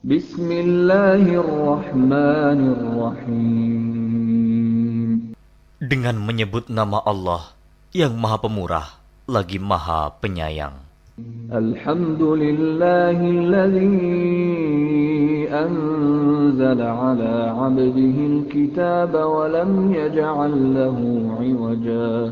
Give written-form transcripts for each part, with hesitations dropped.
Bismillahirrahmanirrahim. Dengan menyebut nama Allah yang Maha Pemurah lagi Maha Penyayang. Alhamdulillahilladzi anzala ala 'abdihi al-kitaba wa lam yaj'al lahu 'iwaja.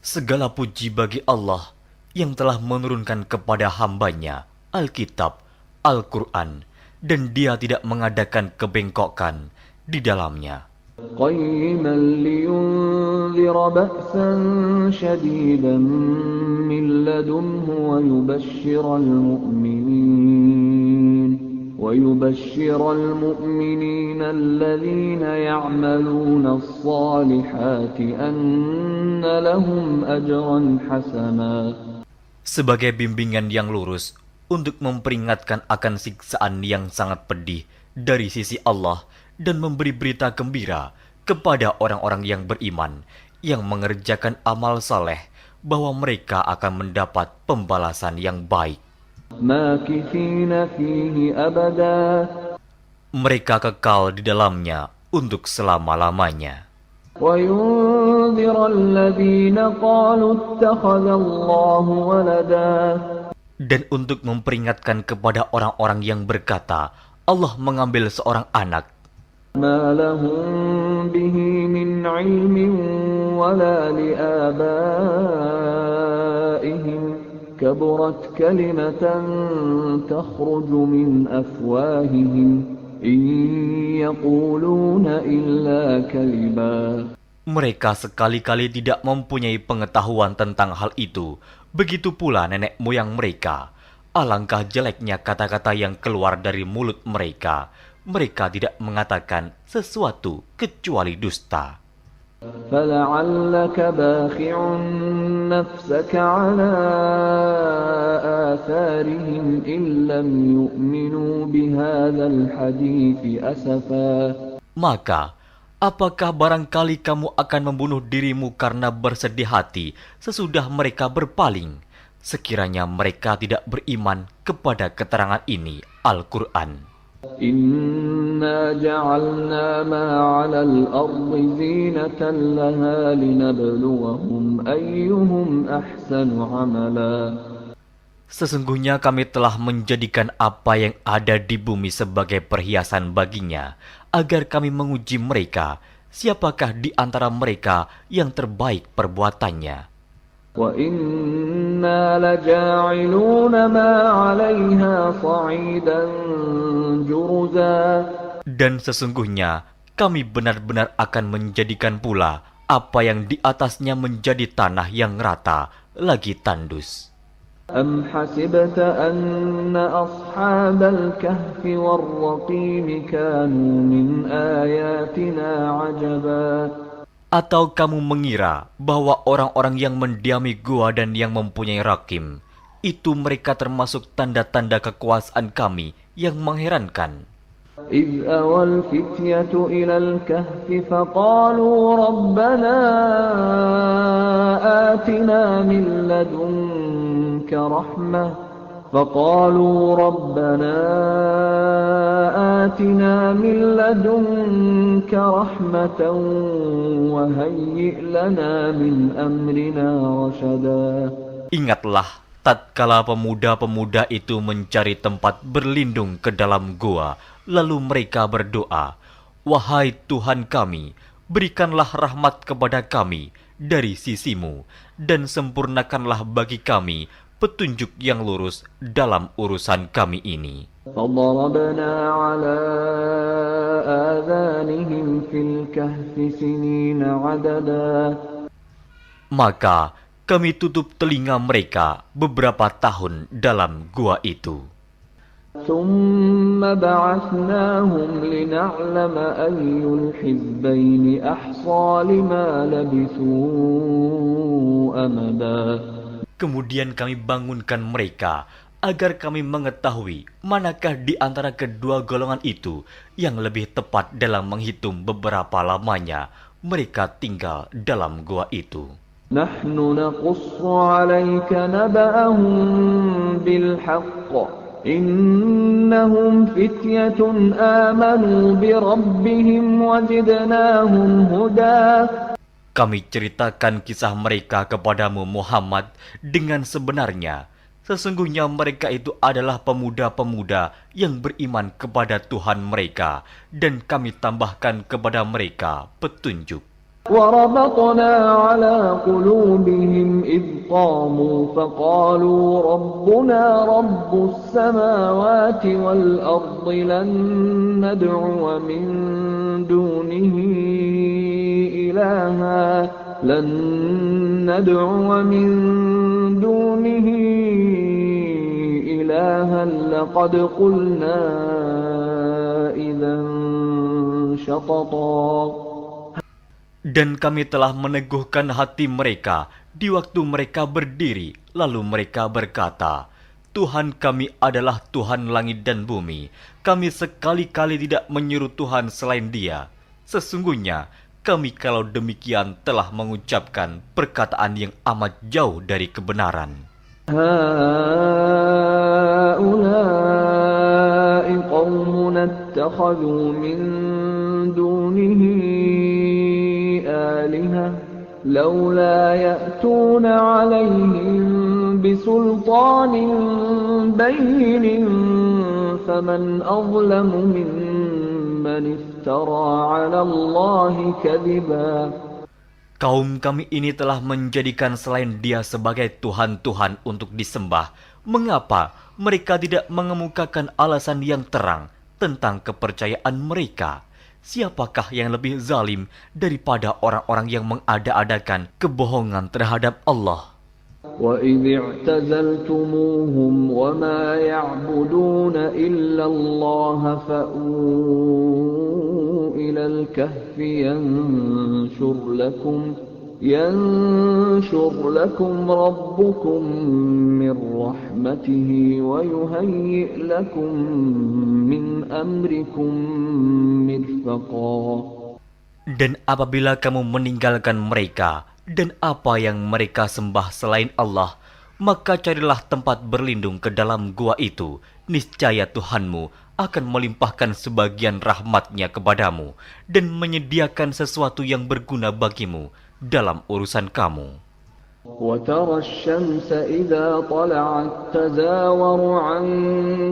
Segala puji bagi Allah yang telah menurunkan kepada hambanya Alkitab, Al-Quran, dan dia tidak mengadakan kebengkokan di dalamnya. Qayyiman liyunzira ba'san shadidan min ladunhu wa yubashshiral mu'minina alladhina ya'maluna as-salihati anna lahum ajran hasana. Sebagai bimbingan yang lurus untuk memperingatkan akan siksaan yang sangat pedih dari sisi Allah dan memberi berita gembira kepada orang-orang yang beriman yang mengerjakan amal saleh bahwa mereka akan mendapat pembalasan yang baik. Makithina fihi abada. Mereka kekal di dalamnya untuk selama-lamanya. Wa yunzira alladhina qalu ittakhadallahu walada. Dan untuk memperingatkan kepada orang-orang yang berkata, Allah mengambil seorang anak. Ma lahum bihi min ilmin wala liabaihim. Kaburat kalimatan takhruju min afwahihim. In yaquluna illa kaliba. Mereka sekali-kali tidak mempunyai pengetahuan tentang hal itu. Begitu pula nenek moyang mereka. Alangkah jeleknya kata-kata yang keluar dari mulut mereka. Mereka tidak mengatakan sesuatu kecuali dusta. فَلَعَلَّكَ بَاخِعٌ نَفْسَكَ عَلَى آثَارِهِمْ إِن لَّمْ يُؤْمِنُوا بِهَذَا الْحَدِيثِ أَسَفًا. Maka, apakah barangkali kamu akan membunuh dirimu karena bersedih hati sesudah mereka berpaling, sekiranya mereka tidak beriman kepada keterangan ini, Al-Quran? Inna ja'alna ma 'alal ardi zinatan laha linabluwahum ayyuhum ahsanu 'amala. Sesungguhnya kami telah menjadikan apa yang ada di bumi sebagai perhiasan baginya, agar kami menguji mereka, siapakah di antara mereka yang terbaik perbuatannya. Wa inna laja'iluna ma 'alayha sa'idan juruza. Dan sesungguhnya kami benar-benar akan menjadikan pula apa yang di atasnya menjadi tanah yang rata lagi tandus. Am hasibta anna ashabal kahfi war-raqim kanu min ayatina 'ajaba. Atau kamu mengira bahwa orang-orang yang mendiami gua dan yang mempunyai rakim, itu mereka termasuk tanda-tanda kekuasaan kami yang mengherankan. إذ أوى الفتية إلى الكهف فقالوا ربنا آتنا من لدنك رحمة وهيئ لنا من أمرنا رشدا. Ingatlah tatkala pemuda-pemuda itu mencari tempat berlindung ke dalam gua, lalu mereka berdoa, "Wahai Tuhan kami, berikanlah rahmat kepada kami dari sisimu, dan sempurnakanlah bagi kami petunjuk yang lurus dalam urusan kami ini." فضربنا على آذانهم في الكهف سنين عددا. Maka kami tutup telinga mereka beberapa tahun dalam gua itu. ثم بعثناهم لنعلم أي الحزبين أحصى لما لبثوا أمدا. Kemudian kami bangunkan mereka agar kami mengetahui manakah di antara kedua golongan itu yang lebih tepat dalam menghitung beberapa lamanya mereka tinggal dalam gua itu. نحن نقص عليك نبأهم بالحق إنهم فتية آمنوا بربهم وزدناهم هدى. Kami ceritakan kisah mereka kepadamu Muhammad dengan sebenarnya. Sesungguhnya mereka itu adalah pemuda-pemuda yang beriman kepada Tuhan mereka, dan kami tambahkan kepada mereka petunjuk. وربطنا على قلوبهم إذ قاموا فقالوا ربنا رب السماوات والأرض لن ندعو من دونه إلها لقد قلنا إذا شططا. Dan kami telah meneguhkan hati mereka di waktu mereka berdiri, lalu mereka berkata, Tuhan kami adalah Tuhan langit dan bumi. Kami sekali-kali tidak menyeru Tuhan selain Dia. Sesungguhnya kami kalau demikian telah mengucapkan perkataan yang amat jauh dari kebenaran. هؤلاء قومنا اتخذوا من دونه آلهة لولا يأتون عليهم بسلطان بين فمن أظلم ممن افترى على الله كذبا. Kaum kami ini telah menjadikan selain Dia sebagai Tuhan-Tuhan untuk disembah. Mengapa mereka tidak mengemukakan alasan yang terang tentang kepercayaan mereka? Siapakah yang lebih zalim daripada orang-orang yang mengada-adakan kebohongan terhadap Allah? وَإِذِ اعْتَزَلْتُمُوهُمْ وَمَا يَعْبُدُونَ إِلَّا اللَّهَ فَأْوُوا إِلَى الْكَهْفِ يَنشُرْ لَكُمْ رَبُّكُمْ مِنْ رَحْمَتِهِ وَيُهَيِّئْ لَكُمْ مِنْ أَمْرِكُمْ مِرْفَقًا. Dan apabila kamu meninggalkan mereka dan apa yang mereka sembah selain Allah, maka carilah tempat berlindung ke dalam gua itu. Niscaya Tuhanmu akan melimpahkan sebagian rahmatnya kepadamu dan menyediakan sesuatu yang berguna bagimu dalam urusan kamu. وَتَرَى الشَّمْسَ إِذَا طَلَعَتْ تَزَاوَرُ عَنْ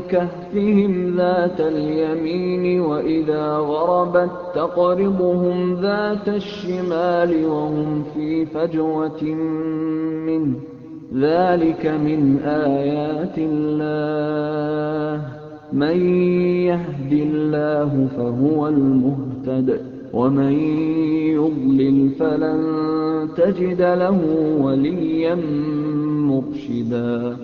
كَهْفِهِمْ ذَاتَ الْيَمِينِ وَإِذَا غَرَبَتْ تَقْرِضُهُمْ ذَاتَ الشِّمَالِ وَهُمْ فِي فَجْوَةٍ مِّنْهُ ذَلِكَ مِنْ آيَاتِ اللَّهِ مَنْ يَهْدِ اللَّهُ فَهُوَ الْمُهْتَدِ وَمَنْ يُضْلِلْ فَلَنْ تَجِدَ لَهُ وَلِيًّا مُرْشِدًا.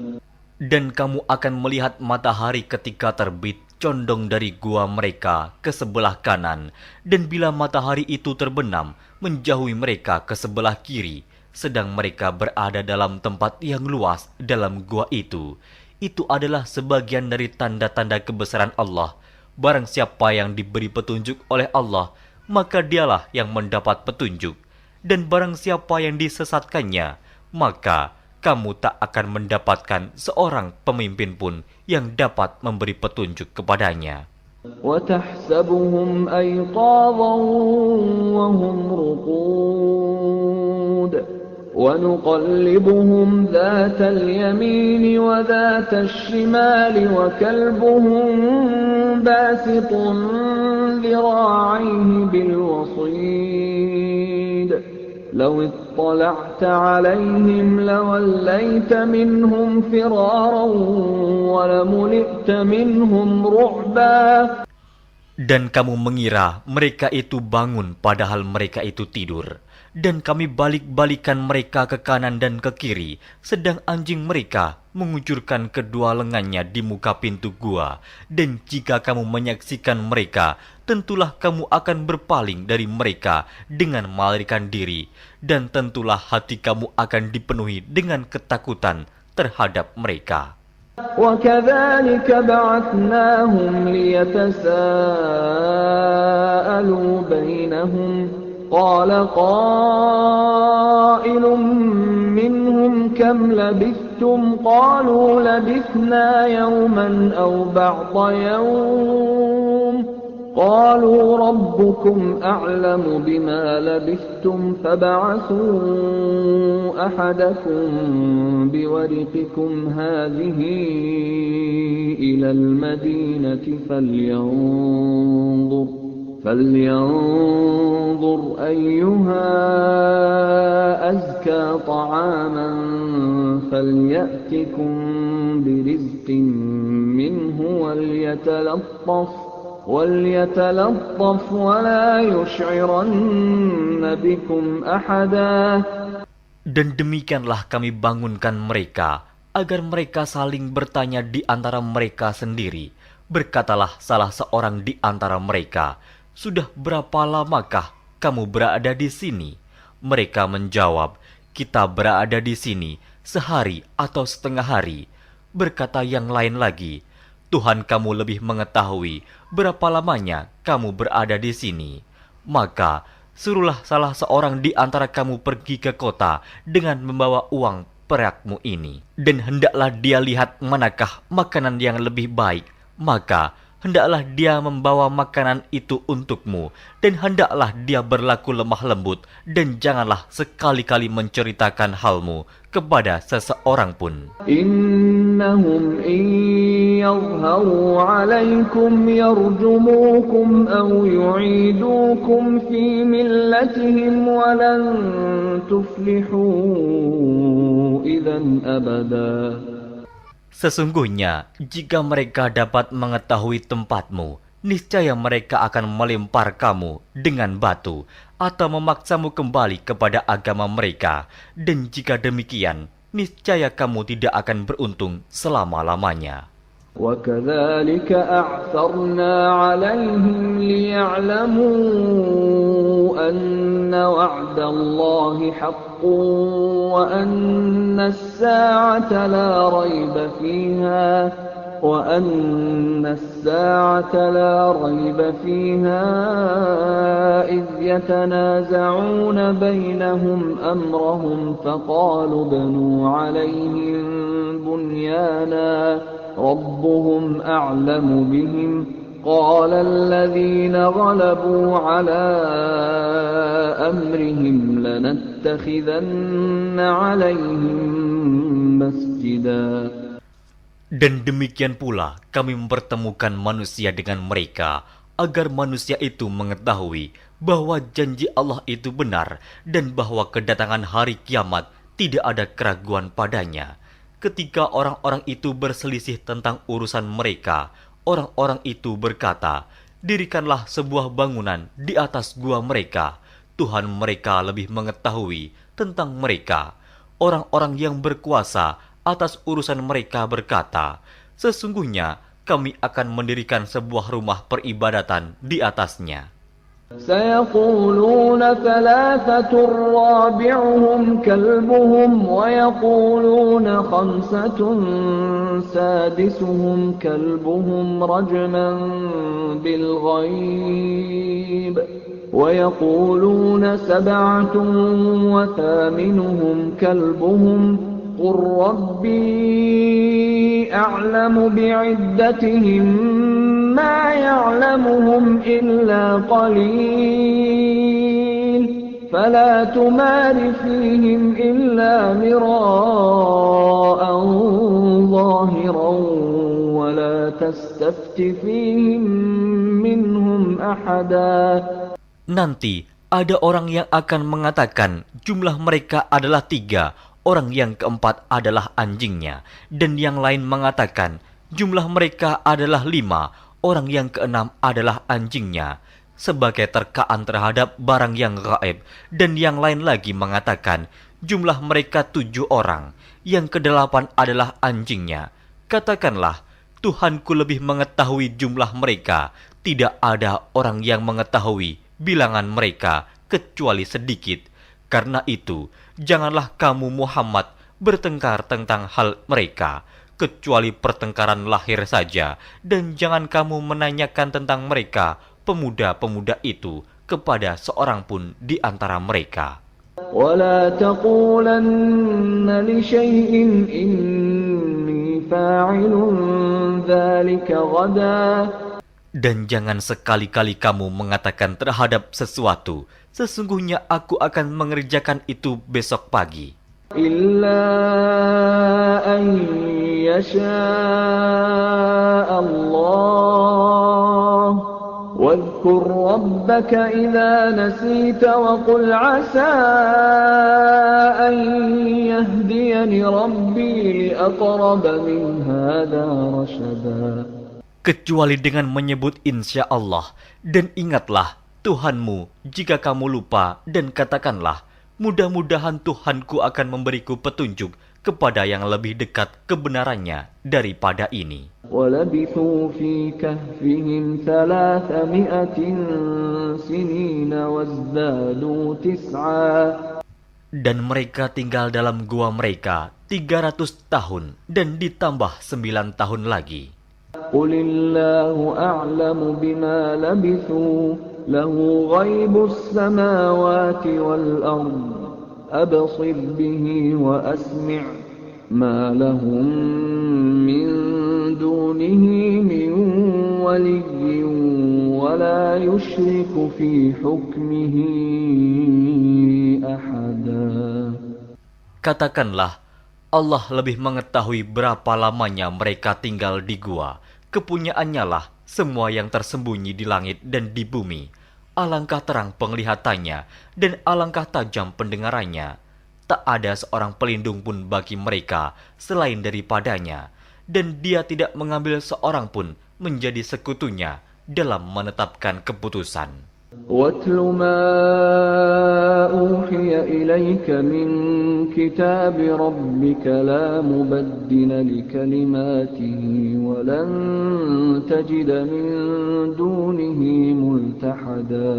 Dan kamu akan melihat matahari ketika terbit condong dari gua mereka ke sebelah kanan, dan bila matahari itu terbenam menjauhi mereka ke sebelah kiri, sedang mereka berada dalam tempat yang luas dalam gua itu. Itu adalah sebagian dari tanda-tanda kebesaran Allah. Barang siapa yang diberi petunjuk oleh Allah, maka dialah yang mendapat petunjuk. Dan barang siapa yang disesatkannya, maka kamu tak akan mendapatkan seorang pemimpin pun yang dapat memberi petunjuk kepadanya. وَتَحْسَبُهُمْ أَيْقَاظًا وَهُمْ رُقُودٌ وَنُقَلِّبُهُمْ ذَاتَ الْيَمِينِ وَذَاتَ الشِّمَالِ وَكَلْبُهُمْ بَاسِطٌ ذِرَاعَيْهِ بِالْوَصِيدِ لَوِ اطَّلَعْتَ عَلَيْهِمْ لَوَلَّيْتَ مِنْهُمْ فِرَارًا وَلَمُلِئْتَ مِنْهُمْ رُعْبًا. Dan kamu mengira mereka itu bangun padahal mereka itu tidur. Dan kami balik-balikan mereka ke kanan dan ke kiri, sedang anjing mereka mengucurkan kedua lengannya di muka pintu gua. Dan jika kamu menyaksikan mereka, tentulah kamu akan berpaling dari mereka dengan melarikan diri. Dan tentulah hati kamu akan dipenuhi dengan ketakutan terhadap mereka. وَكَذَلِكَ بَعَثْنَاهُمْ لِيَتَسَاءَلُوا بَيْنَهُمْ قَالَ قَائِلٌ مِّنْهُمْ كَمْ لَبِثْتُمْ لبثتم قالوا لبثنا يوما أو بعض يوم قالوا ربكم أعلم بما لبثتم فابعثوا أحدكم بورقكم هذه إلى المدينة فلينظر أيها أزكى طعاما فليأتكم برزق منه وليتلطف ولا يشعرن بكم أحدا. Dan demikianlah kami bangunkan mereka, agar mereka saling bertanya di antara mereka sendiri. Berkatalah salah seorang di antara mereka, "Sudah berapa lamakah kamu berada di sini?" Mereka menjawab, "Kita berada di sini sehari atau setengah hari." Berkata yang lain lagi, "Tuhan kamu lebih mengetahui berapa lamanya kamu berada di sini. Maka suruhlah salah seorang di antara kamu pergi ke kota dengan membawa uang perakmu ini. Dan hendaklah dia lihat manakah makanan yang lebih baik. Maka hendaklah dia membawa makanan itu untukmu. Dan hendaklah dia berlaku lemah lembut. Dan janganlah sekali-kali menceritakan halmu kepada seseorang pun. Innahum in yadhharu alaykum yarjumukum aw yu'idukum fi millatihim walan tuflihu idzan abada. Sesungguhnya, jika mereka dapat mengetahui tempatmu, niscaya mereka akan melempar kamu dengan batu atau memaksamu kembali kepada agama mereka. Dan jika demikian, niscaya kamu tidak akan beruntung selama-lamanya. وَكَذَلِكَ أَعْثَرْنَا عَلَيْهِمْ لِيَعْلَمُوا أَنَّ وَعْدَ اللَّهِ حَقٌّ وَأَنَّ السَّاعَةَ لَا رَيْبَ فِيهَا إِذْ يَتَنَازَعُونَ بَيْنَهُمْ أَمْرَهُمْ فَقَالُوا ابْنُوا عَلَيْهِمْ بُنْيَانًا رَبُّهُمْ أَعْلَمُ بِهِمْ قَالَ الَّذِينَ غَلَبُوا عَلَى أَمْرِهِمْ لَنَتَّخِذَنَّ عَلَيْهِمْ مَسْجِدًا. Dan demikian pula kami mempertemukan manusia dengan mereka, agar manusia itu mengetahui bahwa janji Allah itu benar dan bahwa kedatangan hari kiamat tidak ada keraguan padanya. Ketika orang-orang itu berselisih tentang urusan mereka, orang-orang itu berkata, "Dirikanlah sebuah bangunan di atas gua mereka. Tuhan mereka lebih mengetahui tentang mereka." Orang-orang yang berkuasa atas urusan mereka berkata, "Sesungguhnya kami akan mendirikan sebuah rumah peribadatan di atasnya." سيقولون ثلاثة رابعهم كلبهم ويقولون خمسة سادسهم كلبهم رجما بالغيب ويقولون سبعة وثامنهم كلبهم قل ربي أعلم بعدتهم ما يعلمهم إلا قليل فلا تمار فيهم إلا مراء ظاهرا ولا تستفت فيهم منهم أحدا. Nanti ada orang yang akan mengatakan jumlah mereka adalah 3, orang yang keempat adalah anjingnya, dan yang lain mengatakan jumlah mereka adalah 5, orang yang keenam adalah anjingnya, sebagai terkaan terhadap barang yang gaib. Dan yang lain lagi mengatakan jumlah mereka 7 orang, yang ke-8 adalah anjingnya. Katakanlah, Tuhanku lebih mengetahui jumlah mereka, tidak ada orang yang mengetahui bilangan mereka kecuali sedikit. Karena itu, janganlah kamu Muhammad bertengkar tentang hal mereka, kecuali pertengkaran lahir saja, dan jangan kamu menanyakan tentang mereka, pemuda-pemuda itu, kepada seorang pun di antara mereka. ولا تقولن لشيء إني فاعل ذلك غدا. Dan jangan sekali-kali kamu mengatakan terhadap sesuatu, sesungguhnya aku akan mengerjakan itu besok pagi. إلا أن يشاء الله واذكر ربك إذا نسيت وقل عسى أن يهديني ربي لأقرب من هذا رشدا. Kecuali dengan menyebut insya Allah, dan ingatlah Tuhanmu jika kamu lupa, dan katakanlah, mudah-mudahan Tuhanku akan memberiku petunjuk kepada yang lebih dekat kebenarannya daripada ini. وَلَبِثُوا فِي كَهْفِهِمْ 300 سِنِينَ وَازْدَادُوا 9. Dan mereka tinggal dalam gua mereka 300 tahun dan ditambah 9 tahun lagi. قُلِ اللَّهُ أَعْلَمُ بِمَا لَبِثُوا لَهُ غَيْبُ السَّمَاوَاتِ وَالْأَرْضِ أَبْصِرْ بِهِ وَأَسْمِعْ مَا لَهُم مِّن دُونِهِ مِن وَلِيٍّ وَلَا يُشْرِكُ فِي حُكْمِهِ أَحَدًا. Katakanlah, Allah lebih mengetahui berapa lamanya mereka tinggal di gua. Kepunyaannya lah semua yang tersembunyi di langit dan di bumi. Alangkah terang penglihatannya dan alangkah tajam pendengarannya. Tak ada seorang pelindung pun bagi mereka selain daripadanya, dan dia tidak mengambil seorang pun menjadi sekutunya dalam menetapkan keputusan. وَاتْلُ مَا أُوحِيَ إِلَيْكَ مِنْ كِتَابِ رَبِّكَ لَا مُبَدِّلَ لِكَلِمَاتِهِ وَلَنْ تَجِدَ مِنْ دُونِهِ مُلْتَحَدًا.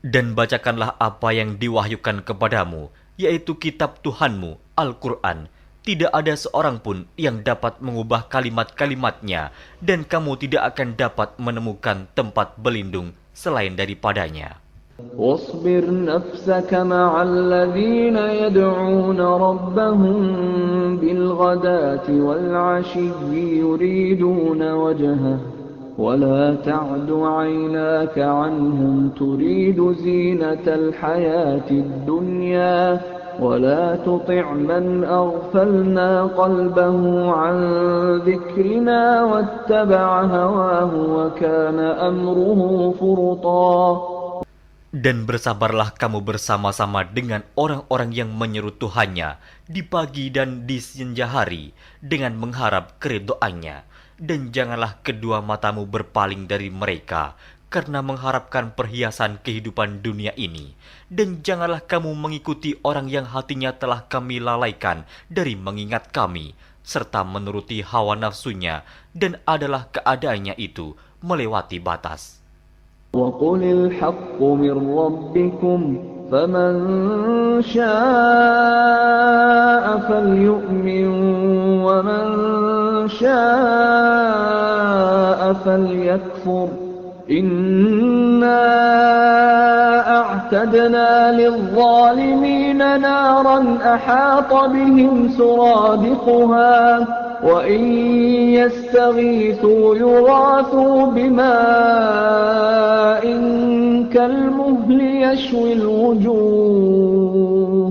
Dan bacakanlah apa yang diwahyukan kepadamu, yaitu kitab Tuhanmu, Al-Quran. Tidak ada seorang pun yang dapat mengubah kalimat-kalimatnya, dan kamu tidak akan dapat menemukan tempat berlindung selain daripadanya. واصبر نفسك مع الذين يدعون ربهم بالغداة والعشي يريدون وجهه ولا تعد عيناك عنهم تريد زينة الحياة الدنيا ولا تطع من أغفلنا قلبه عن ذكرنا واتبع هواه وكان أمره فرطا. Dan bersabarlah kamu bersama-sama dengan orang-orang yang menyeru Tuhannya di pagi dan di senja hari dengan mengharap keridhoannya. Dan janganlah kedua matamu berpaling dari mereka karena mengharapkan perhiasan kehidupan dunia ini. Dan janganlah kamu mengikuti orang yang hatinya telah kami lalaikan dari mengingat kami, serta menuruti hawa nafsunya, dan adalah keadaannya itu melewati batas. وَقُلِ الْحَقُّ مِنْ رَبِّكُمْ فَمَنْ شَاءَ فَلْيُؤْمِنْ وَمَنْ شَاءَ فَلْيَكْفُرْ إِنَّا أَعْتَدْنَا لِلظَّالِمِينَ نَارًا أَحَاطَ بِهِمْ سُرَادِقُهَا وَإِنْ يَسْتَغِيثُوا يُغَاثُوا بِمَاءٍ كَالْمُهْلِ يَشْوِي الْوُجُوهَ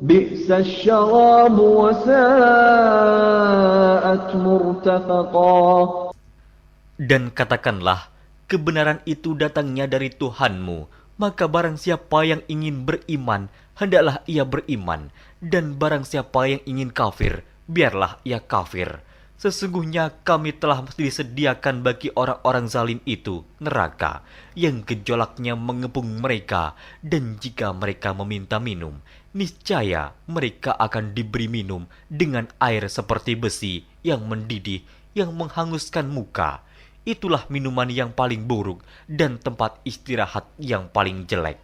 بِئْسَ الشَّرَابُ وَسَاءَتْ مُرْتَفَقًا. Dan katakanlah, kebenaran itu datangnya dari Tuhanmu, maka barang siapa yang ingin beriman, hendaklah ia beriman, dan barang siapa yang ingin kafir, biarlah ia kafir. Sesungguhnya kami telah disediakan bagi orang-orang zalim itu neraka, yang gejolaknya mengepung mereka, dan jika mereka meminta minum, niscaya mereka akan diberi minum dengan air seperti besi yang mendidih, yang menghanguskan muka. Itulah minuman yang paling buruk dan tempat istirahat yang paling jelek.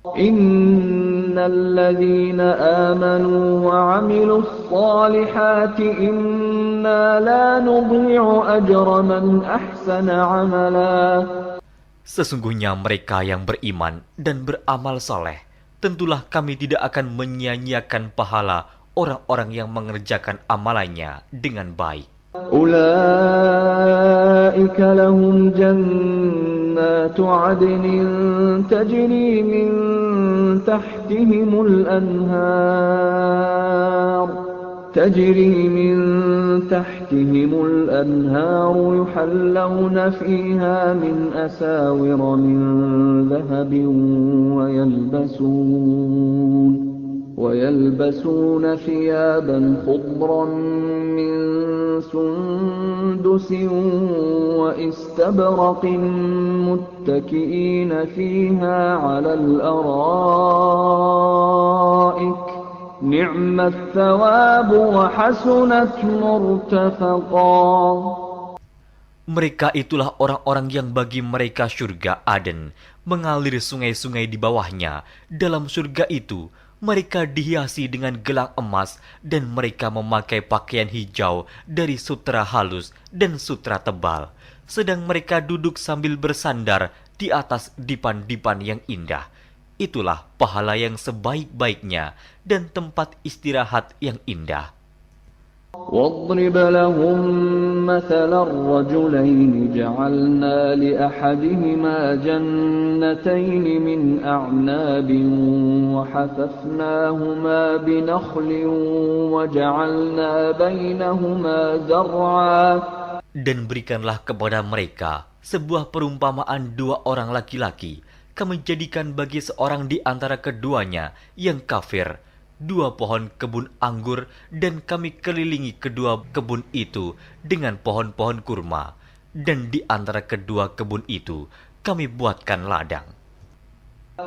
Innalladzina amanu wa 'amilus salihati inna la nudhi'u ajra man ahsana 'amala. Sesungguhnya mereka yang beriman dan beramal soleh, tentulah kami tidak akan menyia-nyiakan pahala orang-orang yang mengerjakan amalannya dengan baik. أولئك لهم جنات عدن تجري من تحتهم الأنهار يحلون فيها من أساور من ذهب ويلبسون ثيابا خضرا من سندس واستبرق متكئين فيها على الأرائك نعم الثواب وحسنت مرتفقا. Mereka itulah orang-orang yang bagi mereka surga Aden, mengalir sungai-sungai di bawahnya. Dalam surga itu, mereka dihiasi dengan gelang emas dan mereka memakai pakaian hijau dari sutra halus dan sutra tebal. Sedang mereka duduk sambil bersandar di atas dipan-dipan yang indah. Itulah pahala yang sebaik-baiknya dan tempat istirahat yang indah. واضرب لهم مثل الرجلين جعلنا لأحدهما جنتين من أعناب وحففناهما بنخل وجعلنا بينهما زرعا. Dan berikanlah kepada mereka sebuah perumpamaan dua orang laki-laki. Kami jadikan bagi seorang di antara keduanya yang kafir dua pohon kebun anggur, dan kami kelilingi kedua kebun itu dengan pohon-pohon kurma, dan di antara kedua kebun itu kami buatkan ladang.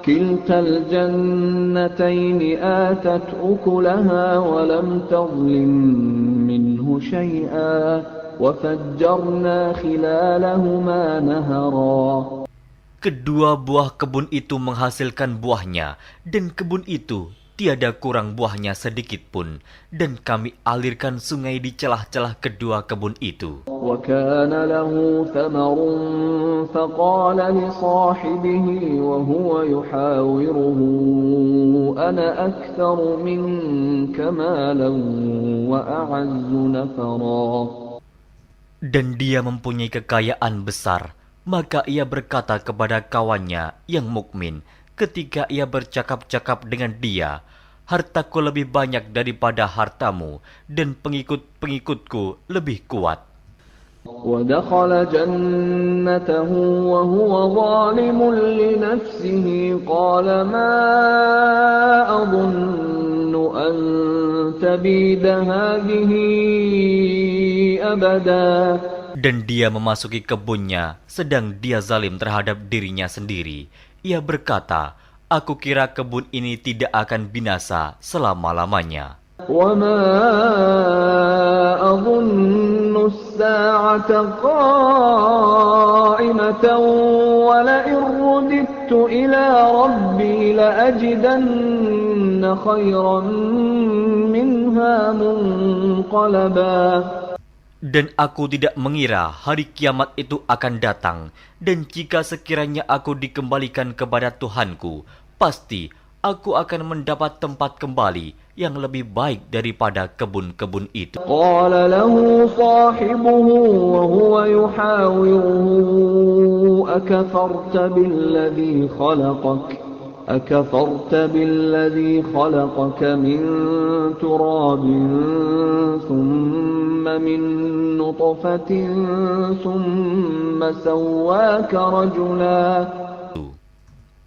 Kiltal jannataini atat ukulaha wa lam tadlim minhu syai'a wa fajjarna khilalahuma nahara. Kedua buah kebun itu menghasilkan buahnya, dan kebun itu tiada kurang buahnya sedikit pun, dan kami alirkan sungai di celah-celah kedua kebun itu. وَكَانَ لَهُ ثَمَرٌ فَقَالَ لِصَاحِبِهِ وَهُوَ يُحَاوِرُهُ أَنَا أَكْثَرُ مِنكَ مَالًا وَأَعَزُّ نَفَرًا. Dan dia mempunyai kekayaan besar, maka ia berkata kepada kawannya yang mukmin ketika ia bercakap-cakap dengan dia, hartaku lebih banyak daripada hartamu, dan pengikut-pengikutku lebih kuat. وَدَخَلَ جَنَّتَهُ وَهُوَ ظَالِمٌ لِنَفْسِهِ قَالَ مَا أَظُنُّ أَن تَبِيدَ هَٰذِهِ أَبَدًا. Dan dia memasuki kebunnya, sedang dia zalim terhadap dirinya sendiri. Ia berkata, aku kira kebun ini tidak akan binasa selama-lamanya. وَمَا أَظُنُّ السَّاعَةَ قَائِمَةً وَلَئِن رُّدِدتُّ إِلَىٰ رَبِّي لَأَجِدَنَّ خَيْرًا مِّنْهَا مُنقَلَبًا. Dan aku tidak mengira hari kiamat itu akan datang, dan jika sekiranya aku dikembalikan kepada Tuhanku, pasti aku akan mendapat tempat kembali yang lebih baik daripada kebun-kebun itu. Qala lahu sahibuhu wa huwa yuhawiruhu akafarta billadhi khalaqaka min turabin thumma min nutfatin thumma sawwaka rajula.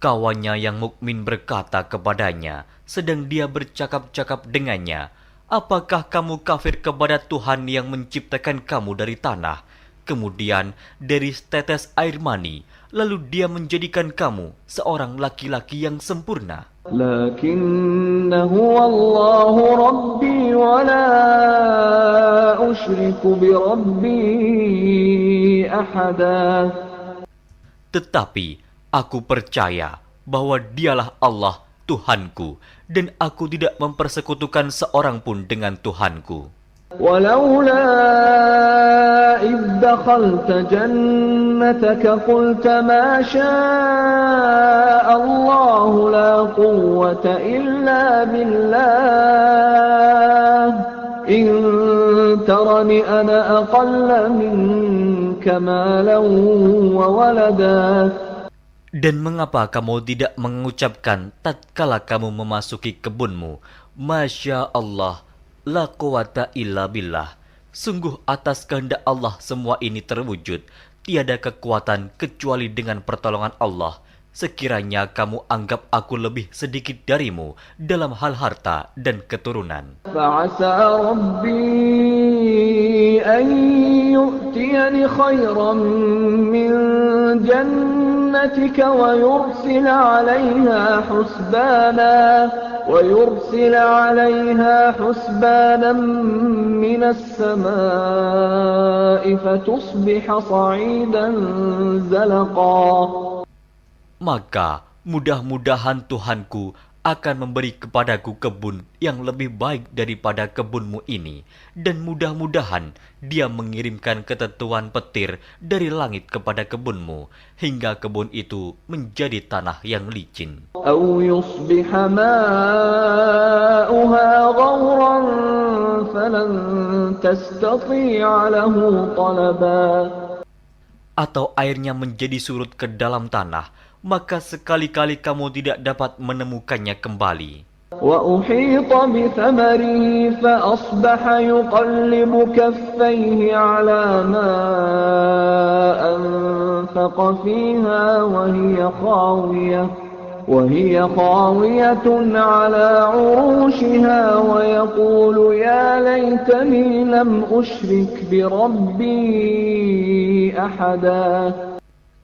Kawannya yang mukmin berkata kepadanya, sedang dia bercakap-cakap dengannya, apakah kamu kafir kepada Tuhan yang menciptakan kamu dari tanah, kemudian dari setetes air mani, lalu dia menjadikan kamu seorang laki-laki yang sempurna? Lakinnahu Allahu Rabbi wa la usyriku bi Rabbi ahada. Tetapi aku percaya bahwa dialah Allah Tuhanku, dan aku tidak mempersekutukan seorang pun dengan Tuhanku. Walaula idh dakhalta jannataka جنتك قلت ما شاء الله لا قوة إلا بالله إن ترني أنا أقل منك مالا وولدا. Dan mengapa kamu tidak mengucapkan tatkala kamu memasuki kebunmu, Masya Allah, la quwata illa billah. Sungguh atas kehendak Allah semua ini terwujud. Tiada kekuatan kecuali dengan pertolongan Allah. Sekiranya kamu anggap aku lebih sedikit darimu dalam hal harta dan keturunan. فعسى ربي أن يؤتيني خيرا من جنتك ويرسل عليها حسبانا من السماء فتصبح صعيدا زلقا. Maka mudah-mudahan Tuhanku akan memberi kepadaku kebun yang lebih baik daripada kebunmu ini, dan mudah-mudahan Dia mengirimkan ketentuan petir dari langit kepada kebunmu, hingga kebun itu menjadi tanah yang licin. أو يصبح ماؤها غورا فلن تستطيع له طلبا. Atau airnya menjadi surut ke dalam tanah, maka sekali-kali kamu tidak dapat menemukannya kembali. وأحيط بثمره فأصبح يقلب كفيه على ما أنفق فيها وهي خاوية على عروشها ويقول يا ليتني لم أشرك بربي أحدا.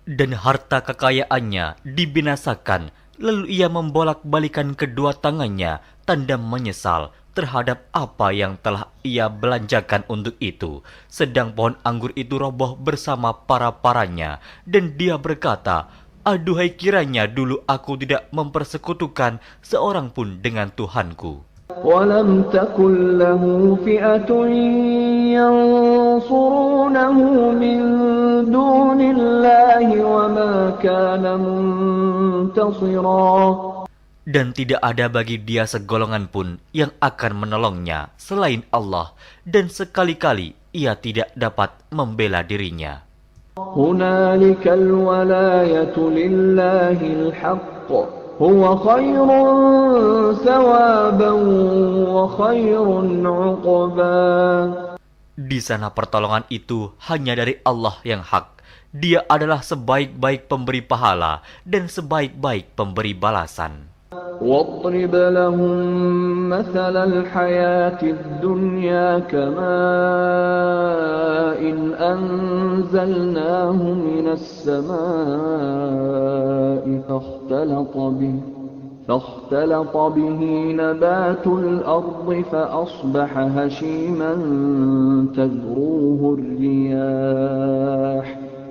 Dan harta kekayaannya dibinasakan, lalu ia membolak-balikan kedua tangannya, tanda menyesal terhadap apa yang telah ia belanjakan untuk itu. Sedang pohon anggur itu roboh bersama para-paranya, dan dia berkata, aduhai kiranya dulu aku tidak mempersekutukan seorang pun dengan Tuhanku. ولم تكن له فئة ينصرونه من دون الله وما كان منتصرا. Dan tidak ada bagi dia segolongan pun yang akan menolongnya selain Allah, dan sekali-kali ia tidak dapat membela dirinya. هنالك الولاية لله الحق هو خير ثوابا وخير عقبا. Di sana pertolongan itu hanya dari Allah yang hak. Dia adalah sebaik-baik pemberi pahala dan sebaik-baik pemberi balasan. واضرب لهم مثل الحياة الدنيا كماء أنزلناه من السماء فاختلط به نبات الأرض فأصبح هشيما تذروه الرياح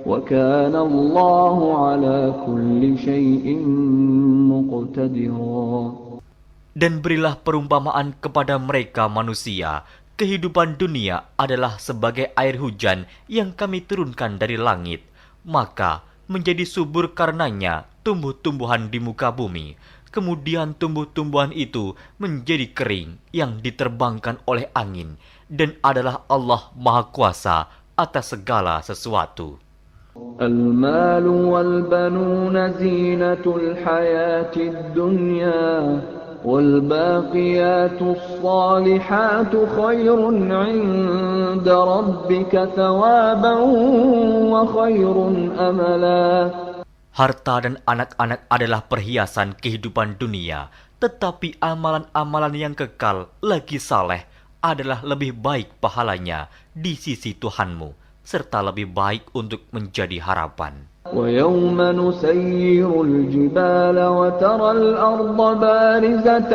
وكان الله على كل شيء مقتدرا. Dan berilah perumpamaan kepada mereka manusia. Kehidupan dunia adalah sebagai air hujan yang kami turunkan dari langit. Maka menjadi subur karenanya tumbuh-tumbuhan di muka bumi. Kemudian tumbuh-tumbuhan itu menjadi kering yang diterbangkan oleh angin. Dan adalah Allah Maha Kuasa atas segala sesuatu. المال والبنون زينة الحياة الدنيا والباقيات الصالحات خير عند ربك ثوابا وخير أملا. Harta dan anak-anak adalah perhiasan kehidupan dunia, tetapi amalan-amalan yang kekal lagi saleh adalah lebih baik pahalanya di sisi Tuhanmu, serta lebih baik untuk menjadi harapan. ويوم نسير الجبال وترى الأرض بارزة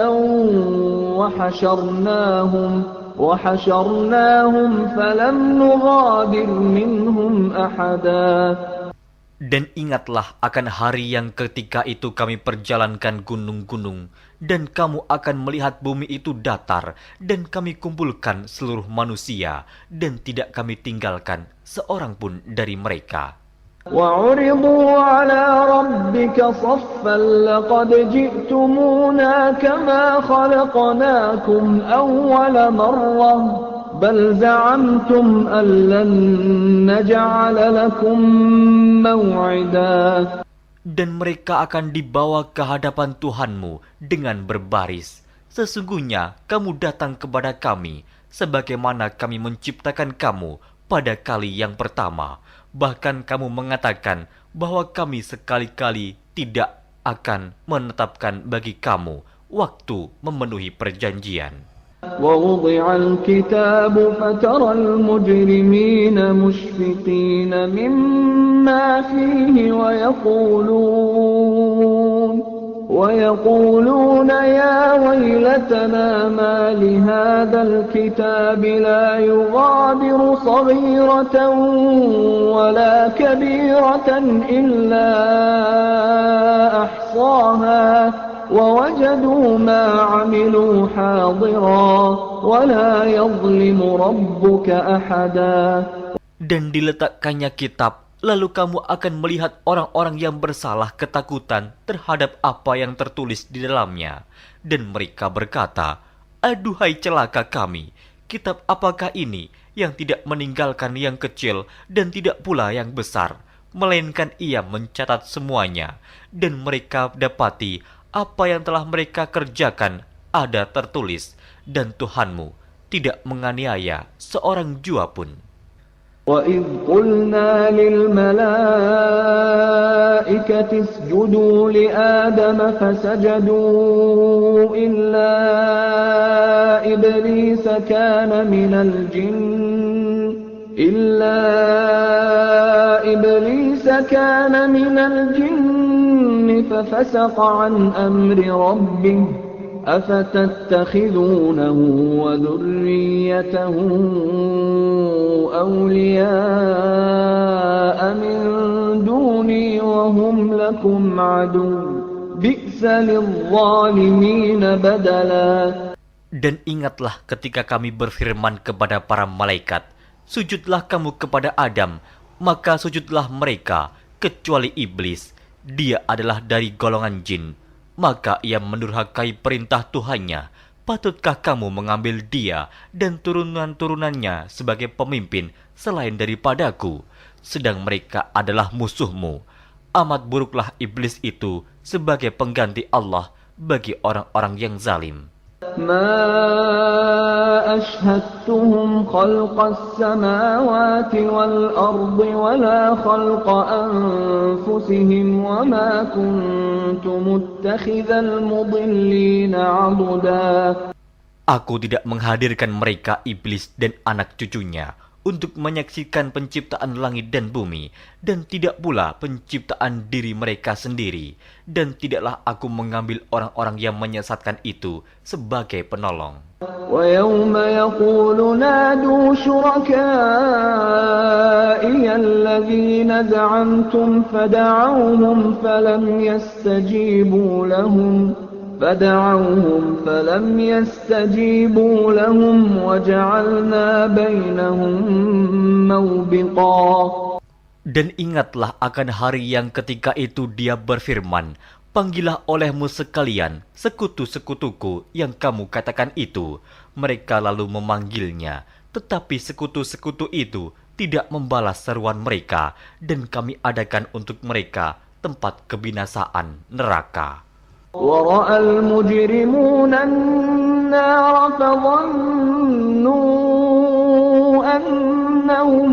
وحشرناهم فلم نغادر منهم أحدا. Dan ingatlah akan hari yang ketika itu kami perjalankan gunung-gunung, dan kamu akan melihat bumi itu datar, dan kami kumpulkan seluruh manusia, dan tidak kami tinggalkan seorang pun dari mereka. وعرضوا على ربك صفا لقد جئتمونا كما خلقناكم أول مرة بل زعمتم أن لن نجعل لكم موعدا. Dan mereka akan dibawa ke hadapan Tuhanmu dengan berbaris. Sesungguhnya kamu datang kepada kami, sebagaimana kami menciptakan kamu pada kali yang pertama. Bahkan kamu mengatakan bahwa kami sekali-kali tidak akan menetapkan bagi kamu waktu memenuhi perjanjian. ووضع الكتاب فترى المجرمين مشفقين مما فيه ويقولون يا ويلتنا ما لهذا الكتاب لا يغادر صغيرة ولا كبيرة إلا أحصاها ووجدوا ما عملوا حاضرا ولا يظلم ربك أحدا. Dan diletakkannya kitab, lalu kamu akan melihat orang-orang yang bersalah ketakutan terhadap apa yang tertulis di dalamnya. Dan mereka berkata, aduhai celaka kami, kitab apakah ini yang tidak meninggalkan yang kecil dan tidak pula yang besar, melainkan ia mencatat semuanya. Dan mereka dapati apa yang telah mereka kerjakan ada tertulis, dan Tuhanmu tidak menganiaya seorang jua pun. وَإِذْ قُلْنَا لِلْمَلَائِكَةِ اسْجُدُوا لِآدَمَ فَسَجَدُوا إِلَّا إِبْلِيسَ كَانَ مِنَ الْجِنِّ فَفَسَقَ عَنْ أَمْرِ رَبِّهِ أَفَتَتَّخِذُونَهُ وَذُرِّيَّتَهُ أَوْلِيَاءَ مِنْ دُونِي وَهُمْ لَكُمْ عَدُوٌّ بِئْسَ لِلظَّالِمِينَ بَدَلًا. Dan ingatlah ketika kami berfirman kepada para malaikat, sujudlah kamu kepada Adam, maka sujudlah mereka, kecuali iblis. Dia adalah dari golongan jin. Maka ia mendurhakai perintah Tuhannya. Patutkah kamu mengambil dia dan turunan-turunannya sebagai pemimpin selain daripadaku? Sedang mereka adalah musuhmu. Amat buruklah iblis itu sebagai pengganti Allah bagi orang-orang yang zalim. ما أشهدتهم خلق السماوات والأرض ولا خلق أنفسهم وما كنت متخذ المضلين عضدا. Aku tidak menghadirkan mereka iblis dan anak cucunya untuk menyaksikan penciptaan langit dan bumi, dan tidak pula penciptaan diri mereka sendiri, dan tidaklah aku mengambil orang-orang yang menyesatkan itu sebagai penolong. وَيَوْمَ يَقُولُ نَادُوا شُرَكَائِيَ الَّذِينَ زَعَمْتُمْ فَدَعَوْهُمْ فَلَمْ يَسْتَجِيبُوا لَهُمْ وَجَعَلْنَا بَيْنَهُمْ مَوْبِقًا. Dan ingatlah akan hari yang ketika itu dia berfirman, panggillah olehmu sekalian sekutu-sekutuku yang kamu katakan itu. Mereka lalu memanggilnya, tetapi sekutu-sekutu itu tidak membalas seruan mereka, dan kami adakan untuk mereka tempat kebinasaan neraka. وَرَأَى الْمُجْرِمُونَ النَّارَ فَظَنُّوا أَنَّهُمْ